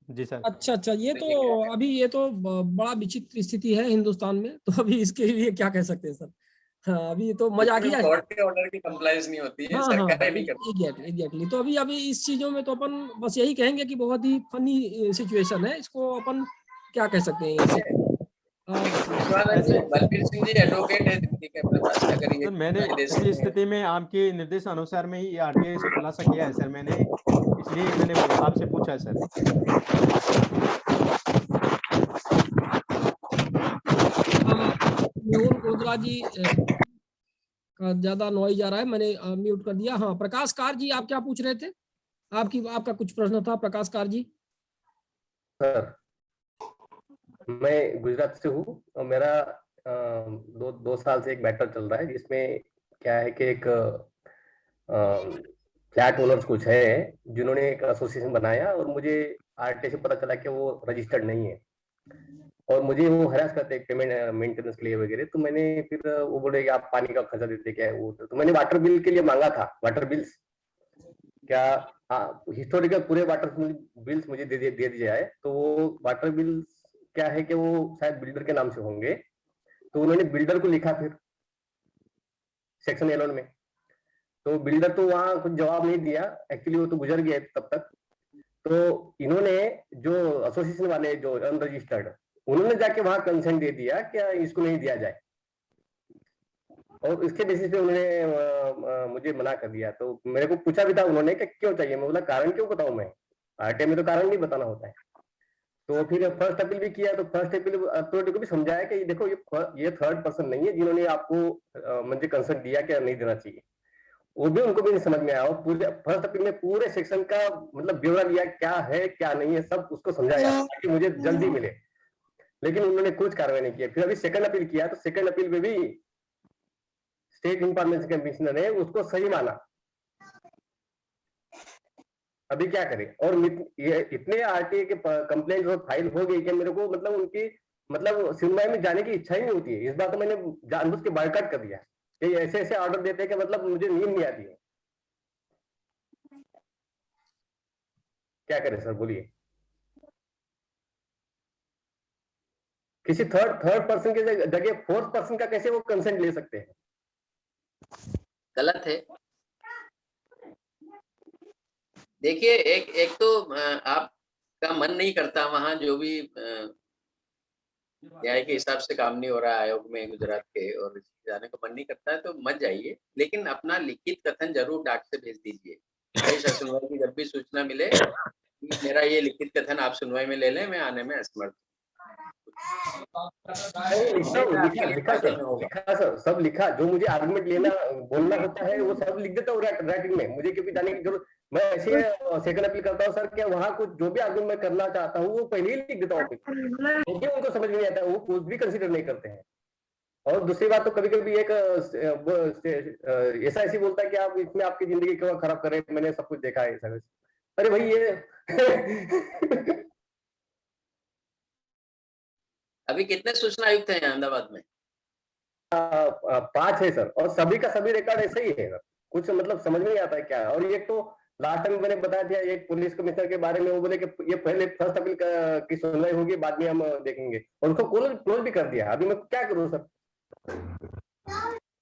जी सर। अच्छा, ये तो अभी ये तो बड़ा विचित्र स्थिति है हिंदुस्तान में, तो अभी इसके लिए क्या कह सकते हैं सर? हाँ, अभी तो मजाकिया है, कोर्ट के ऑर्डर की कंप्लायंस नहीं होती है, हाँ सरकारें नहीं करती। एग्जैक्टली। तो अभी इस चीजों में तो अपन बस यही कहेंगे कि बहुत ही फनी सिचुएशन है, इसको अपन क्या कह सकते हैं। बलबीर सिंह जी एडवोकेट है दिल्ली के, अपने पास अगर ये मैंने ऐसी स्थिति में आपके निर्देश अनुसार में ही आरटीआई से खुलासा किया है सर मैंने, इसलिए मैंने आपसे पूछा है सर। मेहुल गोदरा जी का ज्यादा नॉइज आ रहा है, मैंने म्यूट कर दिया। हाँ, प्रकाश कार जी, आप क्या पूछ रहे थे? आपका कुछ प्रश्न था प्रकाश कार जी। सर, मैं गुजरात से हूँ और मेरा दो साल से एक मैटर चल रहा है, जिसमें क्या है कि एक फ्लैट ओनर्स कुछ है जिन्होंने एक एसोसिएशन बनाया, और मुझे आरटीआई से पता चला कि वो रजिस्टर्ड नहीं है, और मुझे वो हरास करते हैं पेमेंट मेंटेनेंस के लिए वगैरह। तो मैंने फिर वो बोले कि आप पानी का खर्चा देते क्या है वो, तो मैंने वाटर बिल के लिए मांगा था, वाटर बिल्स क्या, हाँ, हिस्टोरिकल पूरे वाटर बिल्स मुझे दे दिए जाए। तो वो वाटर बिल्स क्या है कि वो शायद बिल्डर के नाम से होंगे, तो उन्होंने बिल्डर को लिखा फिर सेक्शन 11 में, तो बिल्डर तो वहां कुछ जवाब नहीं दिया, एक्चुअली वो तो गुजर गया तब तक। तो इन्होंने जो एसोसिएशन वाले जो अनरजिस्टर्ड उन्होंने जाके वहां कंसेंट दे दिया कि इसको नहीं दिया जाए, और इसके बेसिस पे उन्होंने मुझे मना कर दिया। तो मेरे को पूछा भी था उन्होंने कि क्यों चाहिए, मैं बोला कारण क्यों बताऊं मैं, आरटीआई में तो कारण नहीं बताना होता है। तो फिर फर्स्ट अपील भी किया, तो फर्स्ट अपील अथॉरिटी को भी समझाया कि देखो ये थर्ड पर्सन नहीं है जिन्होंने आपको मुझे कंसेंट दिया कि नहीं देना चाहिए, वो भी उनको भी नहीं समझ में आया। और पूरे फर्स्ट अपील में पूरे सेक्शन का मतलब ब्यौरा दिया, क्या है क्या नहीं है, सब उसको समझाया ताकि मुझे जल्दी मिले, लेकिन उन्होंने कुछ कार्रवाई नहीं किया। फिर अभी सेकंड अपील किया, तो सेकंड अपील में भी स्टेट इंफॉर्मेशन कमिश्नर ने उसको सही माना। अभी क्या करें, और ये इतने आरटीए के कंप्लेंट फाइल हो गई कि मेरे को मतलब उनकी मतलब सुनवाई में जाने की इच्छा ही नहीं होती है। इस बार तो मैंने जानबूझ के बायकॉट कर दिया कि ऐसे ऐसे ऑर्डर देते हैं कि मतलब मुझे नींद नहीं आती है। क्या करें सर, बोलिए। किसी थर्ड पर्सन के जगह फोर्थ पर्सन का कैसे वो कंसेंट ले सकते हैं? गलत है। देखिए एक तो आपका मन नहीं करता वहां जो भी न्याय के हिसाब से काम नहीं हो रहा है आयोग में गुजरात के, और जाने को मन नहीं करता है तो मत जाइए, लेकिन अपना लिखित कथन जरूर डाक से भेज दीजिए। न्यायिक सुनवाई की जब भी सूचना मिले कि मेरा ये लिखित कथन आप सुनवाई में ले लें, मैं आने में असमर्थ लिखा सर, सब लिखा। जो मुझे आर्गुमेंट लेना बोलना होता है वो सब लिख देता हूँ राइटिंग में, मुझे क्योंकि जाने की जरूरत। मैं ऐसे सेकंड अपील करता हूँ सर, क्या वहां कुछ जो भी आर्गुमेंट मैं करना चाहता हूँ वो पहले ही लिख देता हूँ, क्योंकि उनको समझ में नहीं आता है, वो कुछ भी कंसिडर नहीं करते हैं। और दूसरी बात तो कभी कभी एक ऐसा ऐसी बोलता है कि आप इसमें आपकी जिंदगी क्यों खराब कर रहे हैं, मैंने सब कुछ देखा है सर। अरे भाई ये अभी कितने सूचना आयुक्त हैं अहमदाबाद में? 5 है सर, और सभी का सभी रिकॉर्ड ऐसे ही है सर, कुछ मतलब समझ में नहीं आता है क्या है। और ये तो लास्ट टाइम मैंने बताया था एक पुलिस कमिश्नर के बारे में, वो बोले कि ये पहले फर्स्ट अपील की सुनवाई होगी, बाद में हम देखेंगे, और उसको क्लोज भी कर दिया। अभी मैं क्या करूं सर?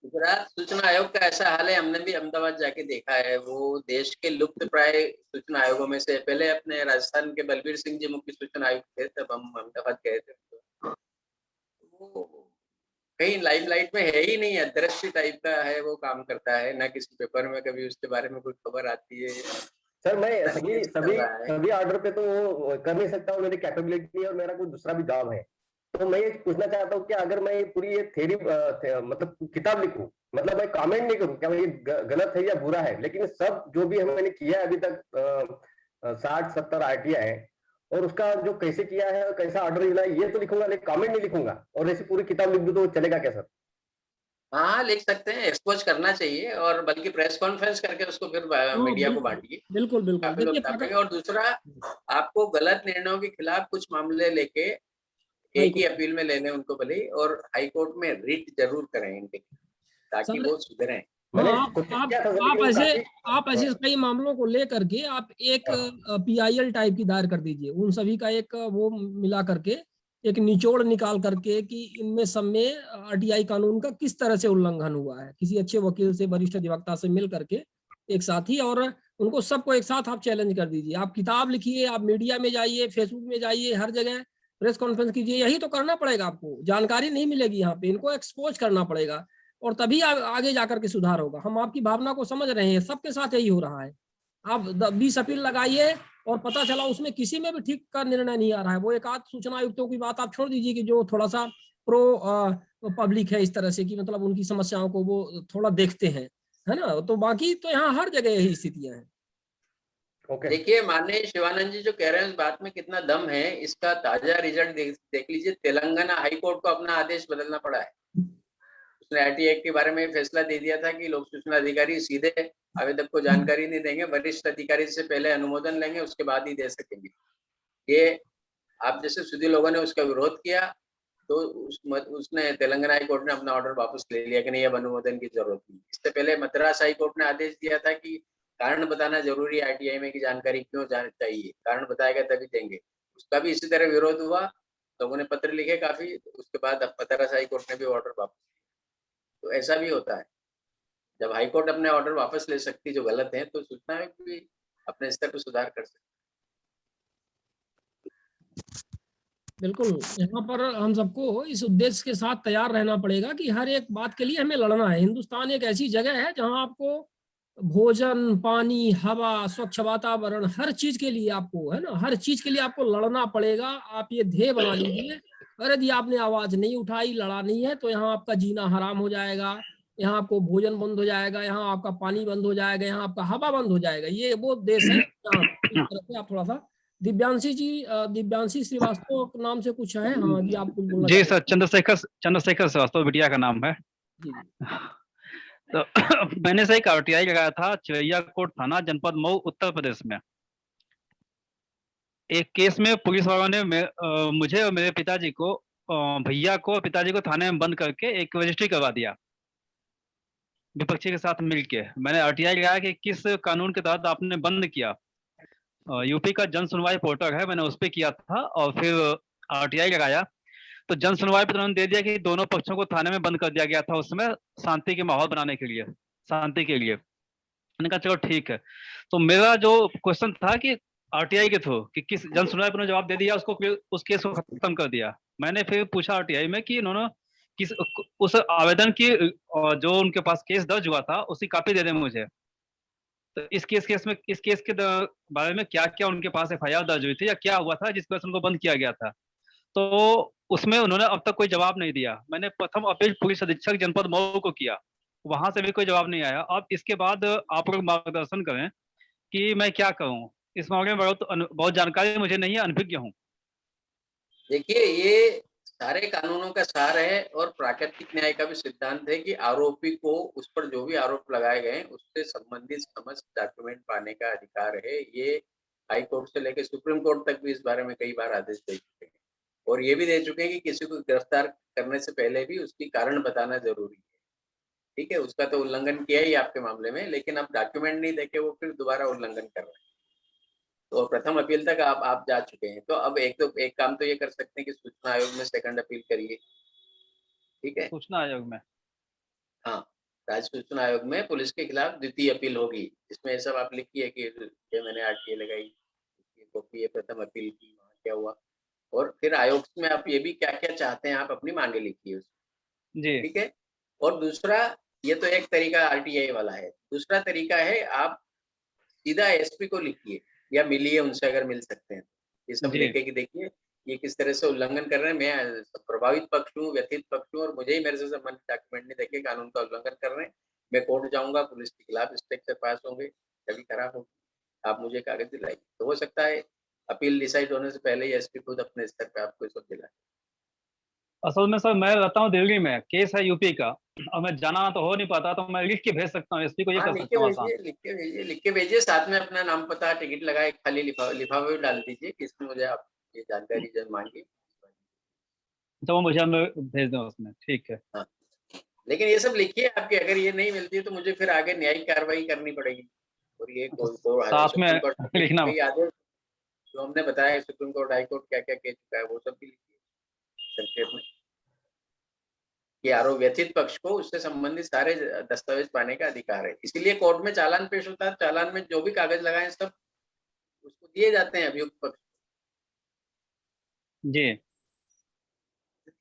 गुजरात सूचना आयोग का ऐसा हाल है, हमने भी अहमदाबाद जाके देखा है। वो देश के लुप्त प्राय सूचना आयोगों में से, पहले अपने राजस्थान के बलबीर सिंह जी मुख्य सूचना आयुक्त थे, तब हम अहमदाबाद गए थे। वो कहीं लाइमलाइट में है ही नहीं, अदृश्य टाइप का है, वो काम करता है ना, किसी पेपर में कभी उसके बारे में कोई खबर आती है। सर मैं सभी ऑर्डर पे तो वो कर नहीं सकता हूँ, मेरी कैपेबिलिटी नहीं, और मेरा कोई दूसरा भी जॉब है। तो मैं ये पूछना चाहता हूँ कि अगर मैं पूरी ये थ्योरी मतलब किताब लिखूं, मतलब मैं कमेंट नहीं करूं क्या ये गलत है या बुरा है, लेकिन सब जो भी मैंने किया है अभी तक 60-70 आरटीआई है, और उसका जो कैसे किया है और कैसा ऑर्डर मिला है ये तो लिखूंगा, लेकिन कमेंट नहीं लिखूंगा। और ऐसी पूरी किताब लिख दूं तो चलेगा क्या सर? हाँ लिख सकते हैं, एक्सपोज करना चाहिए, और बल्कि प्रेस कॉन्फ्रेंस करके उसको फिर मीडिया को बांटिए, बिल्कुल बिल्कुल। काफी लोग छापेंगे। और दूसरा, आपको गलत निर्णयों के खिलाफ कुछ मामले लेके एक ही अपील में लेने उनको भले, और हाई कोर्ट में रिट जरूर करें इनके, ताकि वो सुधरें। आप ऐसे कई मामलों को लेकर के आप एक PIL टाइप की दायर कर दीजिए, उन सभी का एक वो मिला करके एक निचोड़ निकाल करके कि इनमें सब में RTI कानून का किस तरह से उल्लंघन हुआ है, किसी अच्छे वकील से, वरिष्ठ अधिवक्ता से मिल करके एक साथ ही, और उनको सबको एक साथ आप चैलेंज कर दीजिए। आप किताब लिखिए, आप मीडिया में जाइए, फेसबुक में जाइए, हर जगह प्रेस कॉन्फ्रेंस कीजिए, यही तो करना पड़ेगा आपको। जानकारी नहीं मिलेगी यहाँ पे, इनको एक्सपोज करना पड़ेगा, और तभी आगे जाकर के सुधार होगा। हम आपकी भावना को समझ रहे हैं, सबके साथ यही हो रहा है। आप 20 अपील लगाइए और पता चला उसमें किसी में भी ठीक का निर्णय नहीं आ रहा है। वो एक आध सूचना आयुक्तों की बात आप छोड़ दीजिए कि जो थोड़ा सा प्रो पब्लिक है, इस तरह से कि मतलब उनकी समस्याओं को वो थोड़ा देखते हैं, है ना। तो बाकी तो यहाँ हर जगह यही स्थितियां हैं। देखिए माननीय शिवानंद जी जो कह रहे हैं उस बात में कितना दम है, इसका ताजा रिजल्ट देख लीजिए। तेलंगाना हाई कोर्ट को अपना आदेश बदलना पड़ा है। उसने RTI एक्ट के बारे में फैसला दे दिया था कि लोक सूचना अधिकारी सीधे आवेदक को जानकारी नहीं देंगे, वरिष्ठ अधिकारी से पहले अनुमोदन लेंगे, उसके बाद ही दे सकेंगे। ये आप जैसे सुधी लोगों ने उसका विरोध किया, तो उसने तेलंगाना हाई कोर्ट ने अपना ऑर्डर वापस ले लिया कि नहीं अब अनुमोदन की जरूरत नहीं। इससे पहले मद्रास हाई कोर्ट ने आदेश दिया था कि कारण बताना जरूरी है RTI में, की जानकारी क्यों चाहिए, कारण बताएगा तभी देंगे। उसका भी इसी तरह विरोध हुआ, लोगों ने पत्र लिखे काफी, उसके बाद अब मद्रास हाई कोर्ट ने भी ऑर्डर वापस। तो ऐसा भी होता है, जब हाई कोर्ट अपने ऑर्डर वापस ले सकती जो गलत है, तो सूचना में भी अपने स्तर पर सुधार कर सकती। बिल्कुल, यहाँ पर हम सबको इस उद्देश्य के साथ तैयार रहना पड़ेगा कि हर एक बात के लिए हमें लड़ना है। हिंदुस्तान एक ऐसी जगह है जहाँ आपको भोजन, पानी, हवा, स्वच्छ वातावरण, हर चीज के लिए आपको, है ना, हर चीज के लिए आपको लड़ना पड़ेगा। आप ये ध्येय बना लीजिए, और यदि आपने आवाज नहीं उठाई, लड़ा नहीं है, तो यहाँ आपका जीना हराम हो जाएगा, यहाँ आपको भोजन बंद हो जाएगा, यहाँ आपका पानी बंद हो जाएगा, यहाँ आपका हवा बंद हो जाएगा। ये वो देश है जहाँ इस तरह से आप थोड़ा सा। दिव्यांशी जी, दिव्यांशी श्रीवास्तव नाम से कुछ है? हाँ जी, आप कुछ बोलना जी चाहेंगे? सर, चंद्रशेखर श्रीवास्तव बिटिया का नाम है। जी जी। तो मैंने से एक आरटीआई लगाया था चिड़ैया कोट थाना, जनपद मऊ, उत्तर प्रदेश में। एक केस में पुलिस वालों ने मुझे और मेरे पिताजी को, भैया को, पिताजी को थाने में बंद करके एक रजिस्ट्री करवा दिया विपक्षी के साथ मिलके। मैंने आरटीआई लगाया कि किस कानून के तहत आपने बंद किया। यूपी का जन सुनवाई पोर्टल है, मैंने उस पर किया था और फिर आरटीआई लगाया। तो जन सुनवाई पर उन्होंने दे दिया कि दोनों पक्षों को थाने में बंद कर दिया गया था, उसमें शांति के माहौल बनाने के लिए, शांति के लिए। मैंने कहा चलो ठीक है। तो मेरा जो क्वेश्चन था कि आरटीआई के थ्रू कि किस जन सुनवाई पर जवाब दे दिया, उसको उस केस को खत्म कर दिया। मैंने फिर पूछा आरटीआई में कि उन्होंने किस उस आवेदन की जो उनके पास केस दर्ज हुआ था उसकी कॉपी दे दें मुझे। तो इस केस के बारे में क्या क्या उनके पास एफआईआर दर्ज हुई थी या क्या हुआ था जिस वजह से उनको बंद किया गया था, तो उसमें उन्होंने अब तक कोई जवाब नहीं दिया। मैंने प्रथम अपील पुलिस अधीक्षक जनपद मऊ को किया, वहां से भी कोई जवाब नहीं आया। अब इसके बाद आप लोग मार्गदर्शन करें कि मैं क्या करूं। इस मामले में बहुत जानकारी मुझे नहीं है, अनभिज्ञ हूं। देखिए, ये सारे कानूनों का सार है और प्राकृतिक न्याय का भी सिद्धांत है कि आरोपी को उस पर जो भी आरोप लगाए गए उससे संबंधित समस्त डॉक्यूमेंट पाने का अधिकार है। ये हाई कोर्ट से लेकर सुप्रीम कोर्ट तक भी इस बारे में कई बार आदेश दे चुके हैं और ये भी दे चुके हैं कि किसी को गिरफ्तार करने से पहले भी उसकी कारण बताना जरूरी है। ठीक है, उसका तो उल्लंघन किया ही आपके मामले में, लेकिन अब डॉक्यूमेंट नहीं देके वो फिर दोबारा उल्लंघन कर रहे हैं। तो प्रथम अपील तक आप जा चुके हैं। तो अब एक काम तो ये कर सकते हैं कि सूचना आयोग में सेकंड अपील करिए। ठीक है, सूचना आयोग में? हाँ, राज्य सूचना आयोग में पुलिस के खिलाफ द्वितीय अपील होगी। इसमें ये सब आप लिखिए कि ये मैंने आरटीआई लगाई, कॉपी है, प्रथम अपील की, वहाँ क्या हुआ, और फिर आयोग में आप ये भी क्या क्या चाहते हैं आप अपनी मांगे लिखिए उसमें। जी ठीक है। और दूसरा, ये तो एक तरीका आरटीआई वाला है। दूसरा तरीका है आप सीधा एसपी को लिखिए या मिलिए उनसे अगर मिल सकते हैं। ये सब जी। लिखे कि देखिए ये किस तरह से उल्लंघन कर रहे हैं, मैं प्रभावित पक्ष हूँ, व्यथित पक्ष हूँ और मुझे ही मेरे से संबंधित डॉक्यूमेंट नहीं देखे कानून का उल्लंघन कर रहे हैं। मैं कोर्ट जाऊंगा, पुलिस के खिलाफ स्ट्रक्चर पास होंगे, छवि खराब होगी, आप मुझे कागज दिलाइए। तो हो सकता है अपील डिसाइड होने से पहले ही एसपी खुद अपने स्तर पे आपको सब दिलाए। असल में सर मैं रहता हूँ दिल्ली में, केस है यूपी का और मैं जाना तो हो नहीं पाता, तो मैं लिख के भेज सकता हूँ एसपी को, ये हाँ, कर लिख के सकता हूँ आसान। भेजिए, लिख के भेजिए, साथ में अपना नाम, पता, टिकट लगाए, खाली लिफाफे में डाल दीजिए कि इसमें मुझे आप ये जानकारी जब मांगी तो वो मुझे अंदर भेज दें उसमें, ठीक है। हाँ, लेकिन ये सब लिखिए आपके, अगर ये नहीं मिलती है तो मुझे फिर आगे न्यायिक कार्रवाई करनी पड़ेगी। और ये साथ में सुप्रीम कोर्ट लिखना। कई आदेश जो हमने बताया, सुप्रीम कोर्ट, हाई कोर्ट क्या क्या कह चुका है, वो सब भी लिखिए संक्षेप में कि आरोप व्यथित पक्ष को उससे संबंधित सारे दस्तावेज पाने का अधिकार है। इसीलिए कोर्ट में चालान पेश होता है, चालान में जो भी कागज लगाए सब उसको दिए जाते हैं अभियुक्त पक्ष। जी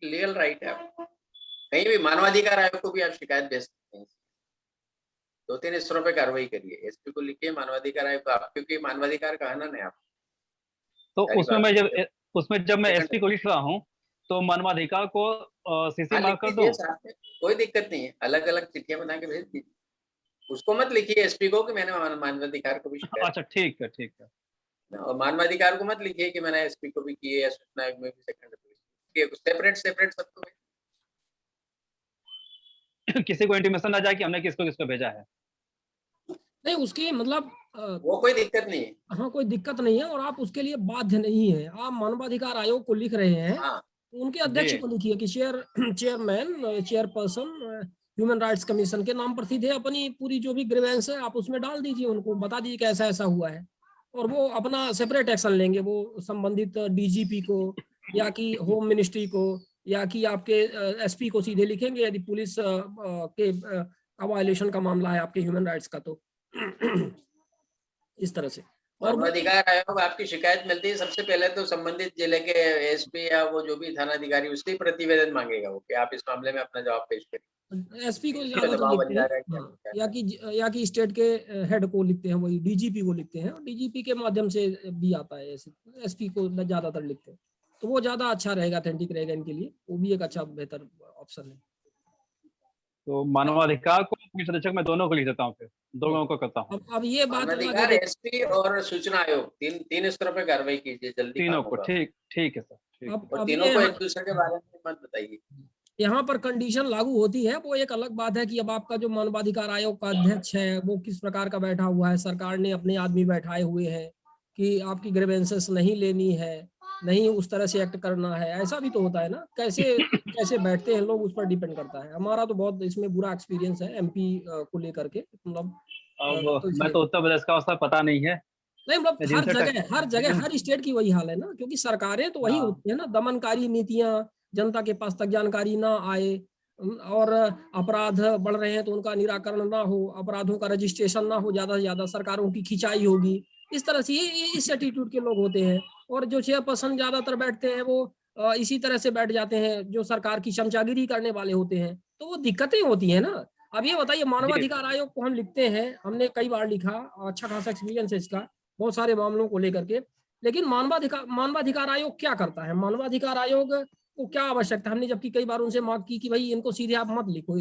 लीगल राइट है आपको। कहीं भी मानवाधिकार आयोग को भी आप शिकायत भेज सकते हैं। 2-3 स्तरों पे कार्रवाई करिए, एसपी को लिखिए, मानवाधिकार आयोग को, क्योंकि मानवाधिकार का हनन है आप। तो उसमें जब मैं एसपी को लिख रहा हूँ तो मानवाधिकार को सीसी मार्क कर दूं? साथ में कोई दिक्कत नहीं है, अलग अलग चिट्ठियां बना के भेज दीजिए। उसको मत लिखिए एसपी को कि मैंने मानवाधिकार को भी शिकायत। अच्छा ठीक है, ठीक है। और मानवाधिकार को मत लिखिए कि मैंने एसपी को भी किए या सूचना आयोग में भी सेकंड सेपरेट सबको। किसी को इंटीमेशन ना जाए कि हमने किसको भेजा है। नहीं, उसकी मतलब वो कोई दिक्कत नहीं है। हाँ, कोई दिक्कत नहीं है और आप उसके लिए बाध्य नहीं है। आप मानवाधिकार आयोग को लिख रहे हैं, हाँ, तो उनके अध्यक्ष को लिखिए कि chairman, chairperson human rights commission के नाम पर सीधे अपनी पूरी जो भी ग्रीवेंस है आप उसमें डाल दीजिए, उनको बता दीजिए कि ऐसा ऐसा हुआ है और वो अपना सेपरेट एक्शन लेंगे। वो संबंधित डीजीपी को या कि होम मिनिस्ट्री को या कि आपके एसपी को सीधे लिखेंगे यदि पुलिस के वायलेशन का मामला है आपके ह्यूमन राइट्स का। तो इस तरह से। और वो मानवाधिकार आयोग आपकी शिकायत मिलती है, सबसे पहले तो संबंधित जिले के एसपी या वो जो भी थानाधिकारी उससे ही प्रतिवेदन मांगेगा वो कि आप इस मामले में अपना जवाब पेश करें। एसपी को इस पे ज्यादातर दबाव बन लिखते जा हैं, रहा है कि हाँ, आप क्या या कि स्टेट के हेड को लिखते हैं, वही डीजीपी को लिखते हैं, और डीजीपी के माध्यम से भी आता है, एसपी को ज्यादातर लिखते हैं, तो वो ज्यादा अच्छा रहेगा, ऑथेंटिक रहेगा इनके लिए, वो भी एक अच्छा बेहतर ऑप्शन है। तो मानवाधिकार को पुलिस अधीक्षक मैं दोनों को लिख देता हूँ, फिर दोनों को करता हूँ, अब ये बात अलग है, मानवाधिकार, एसपी और सूचना आयोग, तीन स्तरों पे कार्रवाई कीजिए, जल्दी काम तीनों को। होगा। ठीक है सर, ठीक है। और अब तीनों ये को एक दूसरे के बारे में मत बताइए। यहाँ पर कंडीशन लागू होती है, वो एक अलग बात है कि अब आपका जो मानवाधिकार आयोग का अध्यक्ष है वो किस प्रकार का बैठा हुआ है, सरकार ने अपने आदमी बैठाए हुए हैं कि आपकी ग्रीवेंसेस नहीं लेनी है, नहीं उस तरह से एक्ट करना है, ऐसा भी तो होता है ना, कैसे कैसे बैठते हैं लोग, उस पर डिपेंड करता है। हमारा तो बहुत इसमें बुरा एक्सपीरियंस है एमपी को लेकर के, मतलब अब मैं तो उत्तर प्रदेश का उसका पता नहीं है, नहीं, मतलब हर जगह लेकिन हर स्टेट की वही हाल है ना, क्योंकि सरकारें तो वही हाँ। होती है ना, दमनकारी नीतियां, जनता के पास तक जानकारी ना आए, और अपराध बढ़ रहे हैं तो उनका निराकरण ना हो, अपराधों का रजिस्ट्रेशन ना हो, ज्यादा से ज्यादा सरकारों की खिंचाई होगी, इस तरह से ये इस एटीट्यूड के लोग होते हैं। और जो चेयरपर्सन ज्यादातर बैठते हैं वो इसी तरह से बैठ जाते हैं, जो सरकार की चमचागिरी करने वाले होते हैं, तो वो दिक्कतें होती है ना। अब ये बताइए, मानवाधिकार आयोग को हम लिखते हैं, हमने कई बार लिखा, अच्छा खासा एक्सपीरियंस है इसका बहुत सारे मामलों को लेकर के, लेकिन मानवाधिकार आयोग क्या करता है, मानवाधिकार आयोग को क्या आवश्यकता, हमने जबकि कई बार उनसे मांग की कि भाई इनको सीधे आप मत लिखो,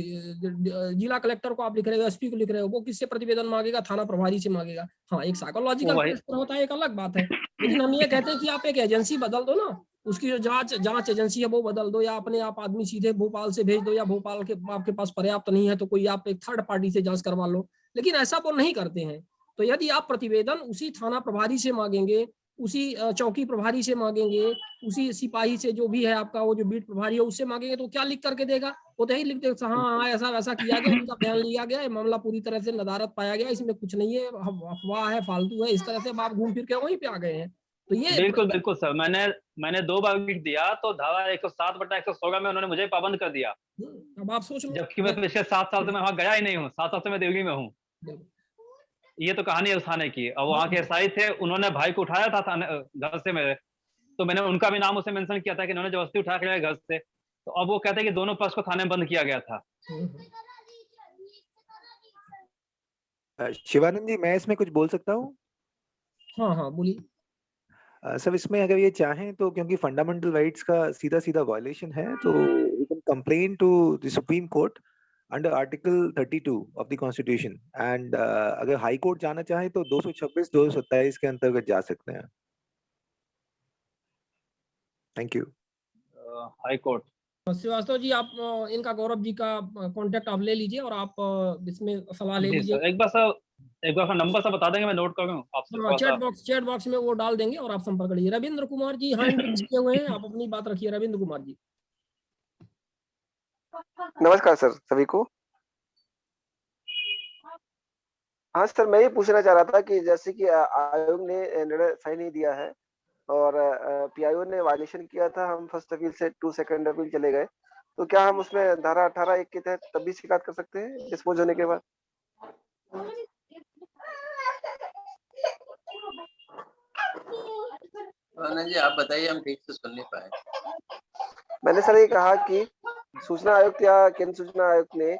जिला कलेक्टर को आप लिख रहे हो, एसपी को लिख रहे हो, वो किससे प्रतिवेदन मांगेगा, थाना प्रभारी से मांगेगा। हाँ, एक साइकोलॉजिकल प्रेशर होता है, एक अलग बात है, लेकिन हम ये कहते हैं कि आप एक एजेंसी बदल दो ना, उसकी जो जांच एजेंसी है वो बदल दो, या अपने आप आदमी सीधे भोपाल से भेज दो, या भोपाल के आपके पास पर्याप्त नहीं है तो कोई आप एक थर्ड पार्टी से जांच करवा लो, लेकिन ऐसा वो नहीं करते हैं। तो यदि आप प्रतिवेदन उसी थाना प्रभारी से मांगेंगे, उसी चौकी प्रभारी से मांगेंगे, उसी सिपाही से जो भी है आपका वो जो बीट प्रभारी है उससे मांगेंगे, तो क्या लिख करके देगा, वो तो यही लिख देगा, हाँ ऐसा वैसा किया गया, इनका बयान लिया गया, मामला पूरी तरह से नदारत पाया गया, इसमें कुछ नहीं है, अफवाह है, फालतू है, इस तरह से आप घूम फिर के वहीं पे आ गए हैं। तो ये बिल्कुल सर, मैंने 2 बार लिख दिया, तो धारा 107/116 में उन्होंने मुझे पाबंद कर दिया। अब आप सोच लो, जबकि मैं पिछले 7 साल से मैं वहां गया ही नहीं हूँ, 7 साल से मैं दिल्ली में हूँ। ये तो कहानी है उस थाने की। और वहाँ के एसआई थे, उन्होंने भाई को उठाया था थाने घर से मेरे, तो मैंने उनका भी नाम उसे मेंशन किया था कि इन्होंने जबरदस्ती उठा के घर से, तो अब वो कहते हैं कि दोनों पक्ष को थाने में बंद किया गया था। शिवानंद जी, मैं इसमें कुछ बोल सकता हूँ? हाँ बोलिए। सर, इसमें अगर ये चाहें तो, क्योंकि फंडामेंटल राइट्स का सीधा सीधा वायलेशन है, तो you can complain to the Supreme Court under article 32 of the constitution, and अगर हाई कोर्ट जाना चाहे तो 226 227 के अंतर्गत जा सकते हैं। Thank you. High court Srivastava ji, आप इनका गौरव जी का कांटेक्ट आप ले लीजिए और आप इसमें सलाह ले लीजिए। एक बार नंबर सा बता देंगे, मैं नोट कर लूं आपसे। चैट बॉक्स में वो डाल देंगे और आप संपर्क करिए। रविंद्र कुमार जी हैंड रेज किए हुए हैं, आप अपनी बात रखिए। रविंद्र कुमार जी। नमस्कार सर सभी को। हाँ सर, मैं ये पूछना चाह रहा था कि जैसे कि आयोग ने निर्णय सही नहीं दिया है और पीआईओ ने वायलेशन किया था, हम फर्स्ट अपील से 2 सेकंड अपील चले गए, तो क्या हम उसमें धारा 18(1) के तहत तब भी शिकायत कर सकते हैं डिस्पोज होने के बाद? जी आप बताइए, हम ठीक से सुन नहीं पाए। मैंने सर ये कहा कि सूचना आयुक्त या केंद्र सूचना आयुक्त ने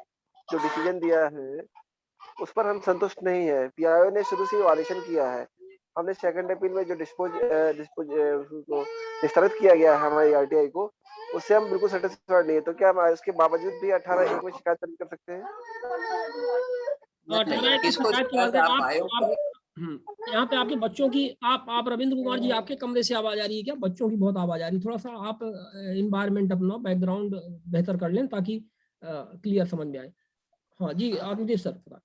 जो डिसीजन दिया है उस पर हम संतुष्ट नहीं है। पीआईओ ने शुरू से वायलेशन किया है। हमने सेकंड अपील में जो निस्तारित किया गया है हमारी आरटीआई को, उससे हम बिल्कुल सेटिस्फाइड नहीं है। तो क्या हम उसके बावजूद भी 18(1) में शिकायत दर्ज कर सकते हैं? यहाँ पे आपके बच्चों की, आप रविंद्र कुमार जी, आपके कमरे से आवाज आ रही है क्या? बच्चों की बहुत आवाज आ रही है, थोड़ा सा आप इन्वायरमेंट अपना बैकग्राउंड बेहतर कर लें ताकि क्लियर समझ में आए। हाँ जी, आदित्य सर।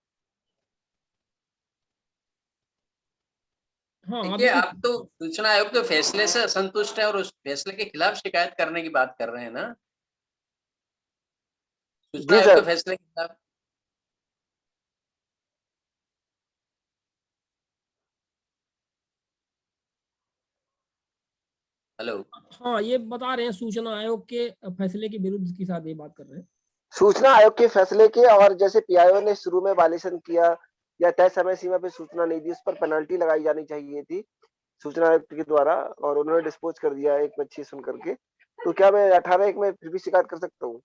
हाँ, देखिए, आप तो सूचना आयोग के फैसले से असंतुष्ट है और उस फैसले के खिलाफ शिकायत करने की बात कर रहे हैं ना? सूचना आयोग के फैसले के खिलाफ। हेलो। हाँ, ये बता रहे हैं सूचना आयोग के फैसले के विरुद्ध की साथ ये बात कर रहे हैं। सूचना आयोग के फैसले के, और जैसे पीआईओ ने शुरू में वायलेशन किया या तय समय सीमा पे सूचना नहीं दी, उस पर पेनल्टी लगाई जानी चाहिए थी सूचना आयुक्त के द्वारा, और उन्होंने डिस्पोज कर दिया 1/6 सुन करके। तो क्या मैं 18(1) में फिर भी शिकायत कर सकता हूँ?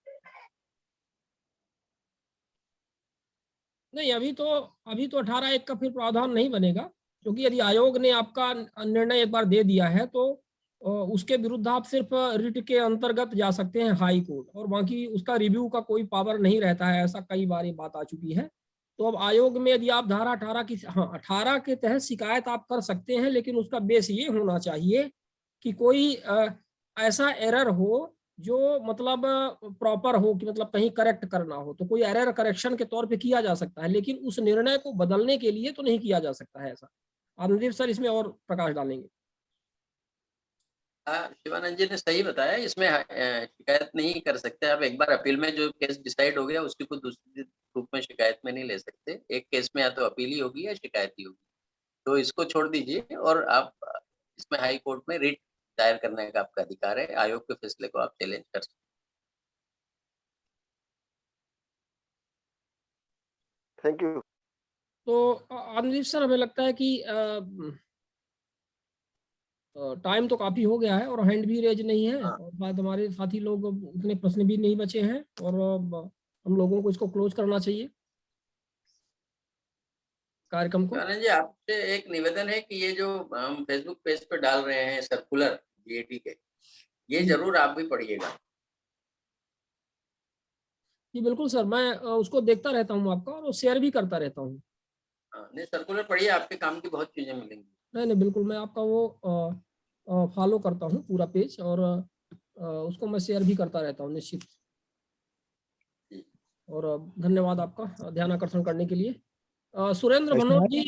नहीं, अभी तो 18(1) का फिर प्रावधान नहीं बनेगा, क्योंकि यदि आयोग ने आपका निर्णय एक बार दे दिया है तो उसके विरुद्ध आप सिर्फ रिट के अंतर्गत जा सकते हैं हाई कोर्ट, और बाकी उसका रिव्यू का कोई पावर नहीं रहता है। ऐसा कई बार ये बात आ चुकी है। तो अब आयोग में यदि आप धारा 18 के तहत शिकायत आप कर सकते हैं, लेकिन उसका बेस ये होना चाहिए कि कोई ऐसा एरर हो जो मतलब प्रॉपर हो, कि मतलब कहीं करेक्ट करना हो, तो कोई एरर करेक्शन के तौर पे किया जा सकता है, लेकिन उस निर्णय को बदलने के लिए तो नहीं किया जा सकता है ऐसा। आनंदीप सर इसमें और प्रकाश डालेंगे। शिवानंद जी ने सही बताया, इसमें शिकायत नहीं कर सकते आप। एक बार अपील में जो केस डिसाइड हो गया उसकी कोई दूसरे रूप में शिकायत में नहीं ले सकते। एक केस में या तो अपील ही होगी या शिकायत ही होगी, तो इसको छोड़ दीजिए और आप इसमें हाई कोर्ट में रिट दायर करने का आपका अधिकार है। आयोग के फैसले को आप चैलेंज कर सकते हैं। Thank you. तो आनंदीप सर, हमें लगता है कि टाइम तो काफी हो गया है और हैंड भी रेज नहीं है, और बाद हमारे साथी लोग उतने प्रश्न भी नहीं बचे हैं, और हम लोगों को इसको क्लोज करना चाहिए कार्यक्रम को। शिवानंद जी, आपसे एक निवेदन है कि ये जो हम फेसबुक पेज पे डाल रहे हैं सर्कुलर GAT के, ये जरूर आप भी पढ़िएगा। जी बिल्कुल सर, मैं उसको देखता रहता हूँ आपका, और शेयर भी करता रहता हूँ। नहीं, सर्कुलर पढ़िए, आपके काम की बहुत चीजें मिलेंगी। नहीं, बिल्कुल, मैं आपका वो फॉलो करता हूँ पूरा पेज, और उसको मैं शेयर भी करता रहता हूँ निश्चित। और धन्यवाद आपका ध्यान आकर्षण करने के लिए। सुरेंद्र भनोट जी।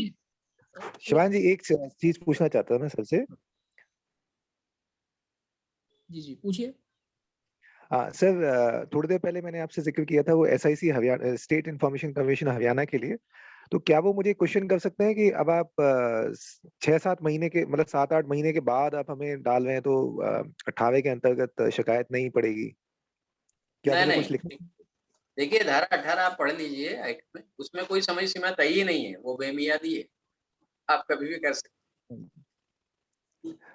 शिवान जी, एक चीज पूछना चाहता हूँ मैं सर से। जी पूछिए। हाँ सर, थोड़ी देर पहले मैंने आपसे जिक्र किया था वो SIC Haryana, state information commission Haryana के लिए। तो क्या वो मुझे क्वेश्चन कर सकते हैं कि अब आप 6-7 महीने के, मतलब 7-8 महीने के बाद आप हमें डाल रहे हैं, तो 18 के अंतर्गत शिकायत नहीं पड़ेगी? क्या मुझे कुछ लिखना? देखिए, धारा 18 आप पढ़ लीजिए एक्ट में, उसमें कोई समय सीमा तय ही नहीं है, वो बेमियादी है, आप कभी भी कर सकते हैं।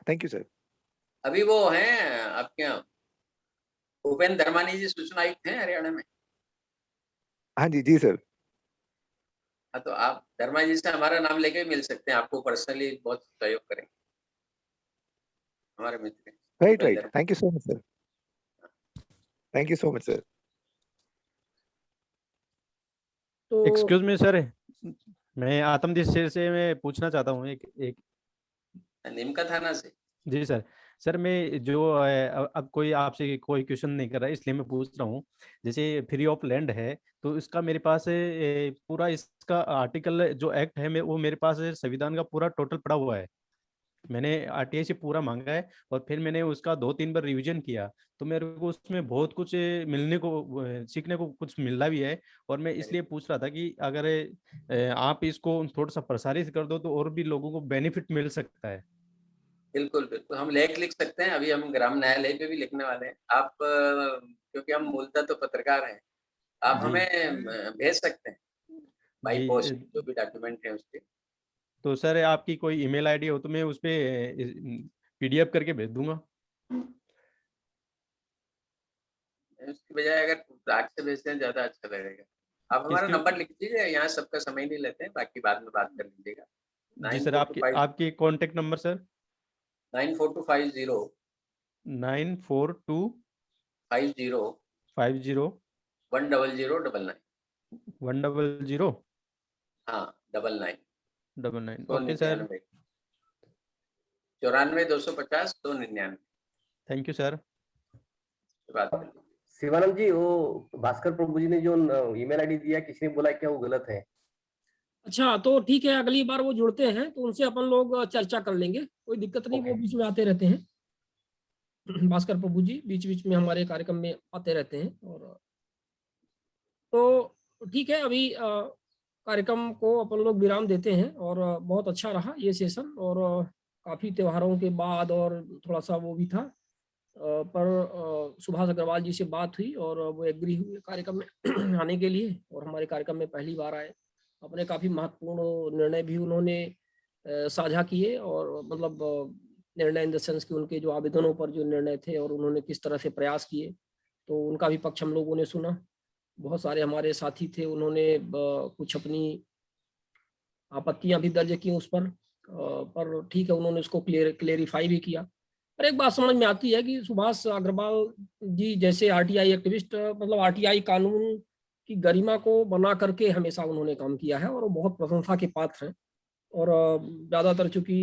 Thank you sir. अभी वो हैं आपके यहाँ भूपेंद्र धर्मानी जी सूचना आयुक्त हैं हरियाणा में। हाँ जी, जी सर। हाँ, तो आप धर्मा जी से हमारा नाम लेके मिल सकते हैं, आपको पर्सनली बहुत सहयोग करेंगे, हमारे मित्र। Right, thank you so much sir. Thank you so much sir. तो एक्सक्यूज मी सर, मैं आत्मदीप सर से मैं पूछना चाहता हूँ एक निमका थाना से। जी सर मैं जो अब कोई आपसे कोई क्वेश्चन नहीं कर रहा है, इसलिए मैं पूछ रहा हूँ। जैसे फ्री ऑफ लैंड है, तो इसका मेरे पास पूरा इसका आर्टिकल जो एक्ट है वो मेरे पास संविधान का पूरा टोटल पड़ा हुआ है। मैंने RTI से पूरा मांगा है, और फिर मैंने उसका 2-3 बार रिवीजन किया, तो मेरे को उसमें बहुत कुछ मिलने को, सीखने को कुछ मिला भी है। और मैं इसलिए पूछ रहा था कि अगर आप इसको थोड़ा सा प्रसारित कर दो तो और भी लोगों को बेनिफिट मिल सकता है। बिल्कुल बिल्कुल, हम लेख लिख सकते हैं, अभी हम ग्राम न्यायालय पे भी लिखने वाले हैं। आप क्योंकि हम मूलतः तो पत्रकार हैं, आप हमें भेज सकते हैं बाई पोस्ट जो भी डॉक्यूमेंट है उसके। तो सर आपकी कोई email ID हो तो मैं उस पे PDF करके भेज दूंगा। उसकी बजाय अगर डाक से भेजते हैं ज्यादा अच्छा रहेगा। आप हमारा नंबर लिख दीजिए, यहाँ सबका समय नहीं लेते हैं, बाकी बाद में बात कर लीजिएगा। जी सर, आपकी कॉन्टेक्ट नंबर सर? 9425 942 50 50 10099। 100 हाँ 99। Okay sir. 94 250 299। Thank you sir. बात कर लीजिए। शिवानंद जी, वो भास्कर प्रभु जी ने जो ईमेल आईडी दिया, किसी ने बोला क्या वो गलत है? अच्छा, तो ठीक है, अगली बार वो जुड़ते हैं तो उनसे अपन लोग चर्चा कर लेंगे, कोई दिक्कत नहीं। वो बीच में आते रहते हैं, भास्कर प्रभु जी बीच बीच में हमारे कार्यक्रम में आते रहते हैं। और तो ठीक है, अभी कार्यक्रम को अपन लोग विराम देते हैं। और बहुत अच्छा रहा ये सेशन, और काफी त्योहारों के बाद और थोड़ा सा वो भी था, पर सुभाष अग्रवाल जी से बात हुई और वो एग्री हुए कार्यक्रम में आने के लिए, और हमारे कार्यक्रम में पहली बार आए। अपने काफी महत्वपूर्ण निर्णय भी उन्होंने साझा किए, और मतलब निर्णय इन द सेंस कि उनके जो आवेदनों पर जो निर्णय थे और उन्होंने किस तरह से प्रयास किए, तो उनका भी पक्ष हम लोगों ने सुना। बहुत सारे हमारे साथी थे, उन्होंने कुछ अपनी आपत्तियां भी दर्ज की उस पर ठीक है, उन्होंने उसको क्लेरिफाई भी किया। पर एक बात समझ में आती है कि सुभाष अग्रवाल जी जैसे आरटीआई एक्टिविस्ट, मतलब आरटीआई कानून की गरिमा को बना करके हमेशा उन्होंने काम किया है और वो बहुत प्रशंसा के पात्र हैं। और ज़्यादातर चूंकि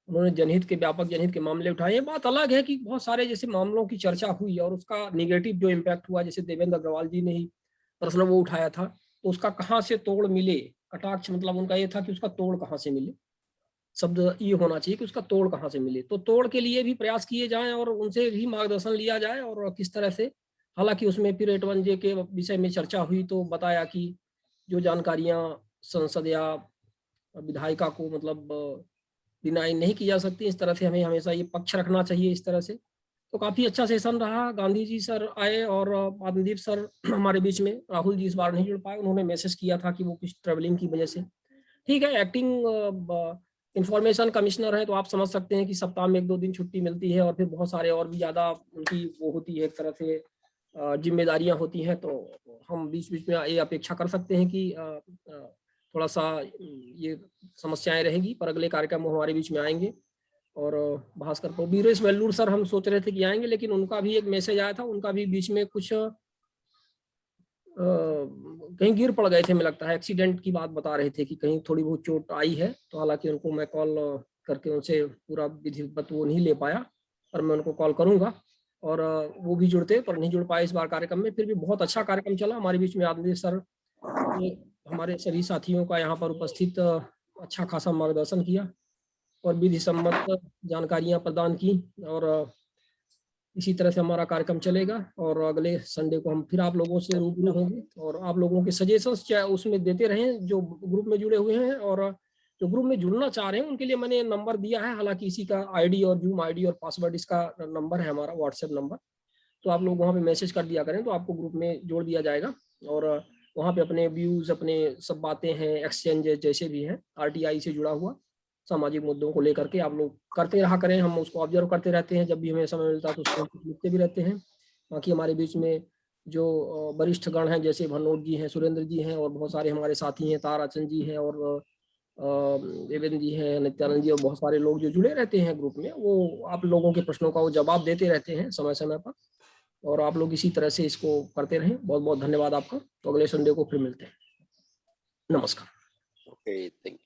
उन्होंने जनहित के, व्यापक जनहित के मामले उठाए। ये बात अलग है कि बहुत सारे जैसे मामलों की चर्चा हुई और उसका निगेटिव जो इम्पैक्ट हुआ, जैसे देवेंद्र अग्रवाल जी ने ही प्रश्न वो उठाया था, तो उसका कहाँ से तोड़ मिले, कटाक्ष मतलब उनका ये था कि उसका तोड़ कहाँ से मिले, शब्द ये होना चाहिए कि उसका तोड़ कहाँ से मिले। तो तोड़ के लिए भी प्रयास किए जाएं और उनसे भी मार्गदर्शन लिया जाए और किस तरह से। हालांकि उसमें फिर 81J के विषय में चर्चा हुई तो बताया कि जो जानकारियां संसद या विधायिका को मतलब डिनाई नहीं की जा सकती, इस तरह से हमें हमेशा ये पक्ष रखना चाहिए इस तरह से। तो काफी अच्छा सेशन रहा। गांधी जी सर आए और आत्मदीप सर हमारे बीच में, राहुल जी इस बार नहीं जुड़ पाए, उन्होंने मैसेज किया था कि वो कुछ ट्रेवलिंग की वजह से। ठीक है, एक्टिंग इंफॉर्मेशन कमिश्नर है तो आप समझ सकते हैं कि सप्ताह में 1-2 दिन छुट्टी मिलती है और फिर बहुत सारे और भी ज्यादा उनकी वो होती है, एक तरह से जिम्मेदारियां होती हैं। तो हम बीच बीच में ये अपेक्षा कर सकते हैं कि थोड़ा सा ये समस्याएं रहेगी, पर अगले कार्यक्रम वो हमारे बीच में आएंगे। और भास्कर को बीरेश वेल्लूर सर हम सोच रहे थे कि आएंगे, लेकिन उनका भी एक मैसेज आया था, उनका भी बीच में कुछ कहीं गिर पड़ गए थे, मुझे लगता है एक्सीडेंट की बात बता रहे थे कि कहीं थोड़ी बहुत चोट आई है। तो हालांकि उनको मैं कॉल करके उनसे पूरा विधिवत वो नहीं ले पाया, पर मैं उनको कॉल करूंगा। और वो भी जुड़ते पर नहीं जुड़ पाए इस बार कार्यक्रम में। फिर भी बहुत अच्छा कार्यक्रम चला हमारे बीच में। आत्मदीप सर ने हमारे सभी साथियों का यहाँ पर उपस्थित अच्छा खासा मार्गदर्शन किया और विधि सम्मत जानकारियां प्रदान की। और इसी तरह से हमारा कार्यक्रम चलेगा और अगले संडे को हम फिर आप लोगों से रूबरू होंगे और आप लोगों के सजेशंस चाहे उसमें देते रहें जो ग्रुप में जुड़े हुए हैं। और जो ग्रुप में जुड़ना चाह रहे हैं उनके लिए मैंने नंबर दिया है, हालांकि इसी का आईडी और जूम आईडी और पासवर्ड इसका नंबर है हमारा व्हाट्सएप नंबर। तो आप लोग वहाँ पे मैसेज कर दिया करें तो आपको ग्रुप में जोड़ दिया जाएगा और वहाँ पे अपने व्यूज, अपने सब बातें हैं, एक्सचेंज जैसे भी हैं आरटीआई से जुड़ा हुआ सामाजिक मुद्दों को लेकर के आप लोग करते रहा करें। हम उसको ऑब्जर्व करते रहते हैं, जब भी हमें समय मिलता है तो उसको लिखते भी रहते हैं। बाकी हमारे बीच में जो वरिष्ठ गण हैं जैसे भनोट जी हैं, सुरेंद्र जी हैं और बहुत सारे हमारे साथी हैं, ताराचंद जी हैं और देवेंद्र जी हैं, नित्यानंद जी और बहुत सारे लोग जो जुड़े रहते हैं ग्रुप में, वो आप लोगों के प्रश्नों का वो जवाब देते रहते हैं समय समय पर। और आप लोग इसी तरह से इसको करते रहें। बहुत बहुत धन्यवाद आपका। तो अगले संडे को फिर मिलते हैं। नमस्कार। Okay, thank you.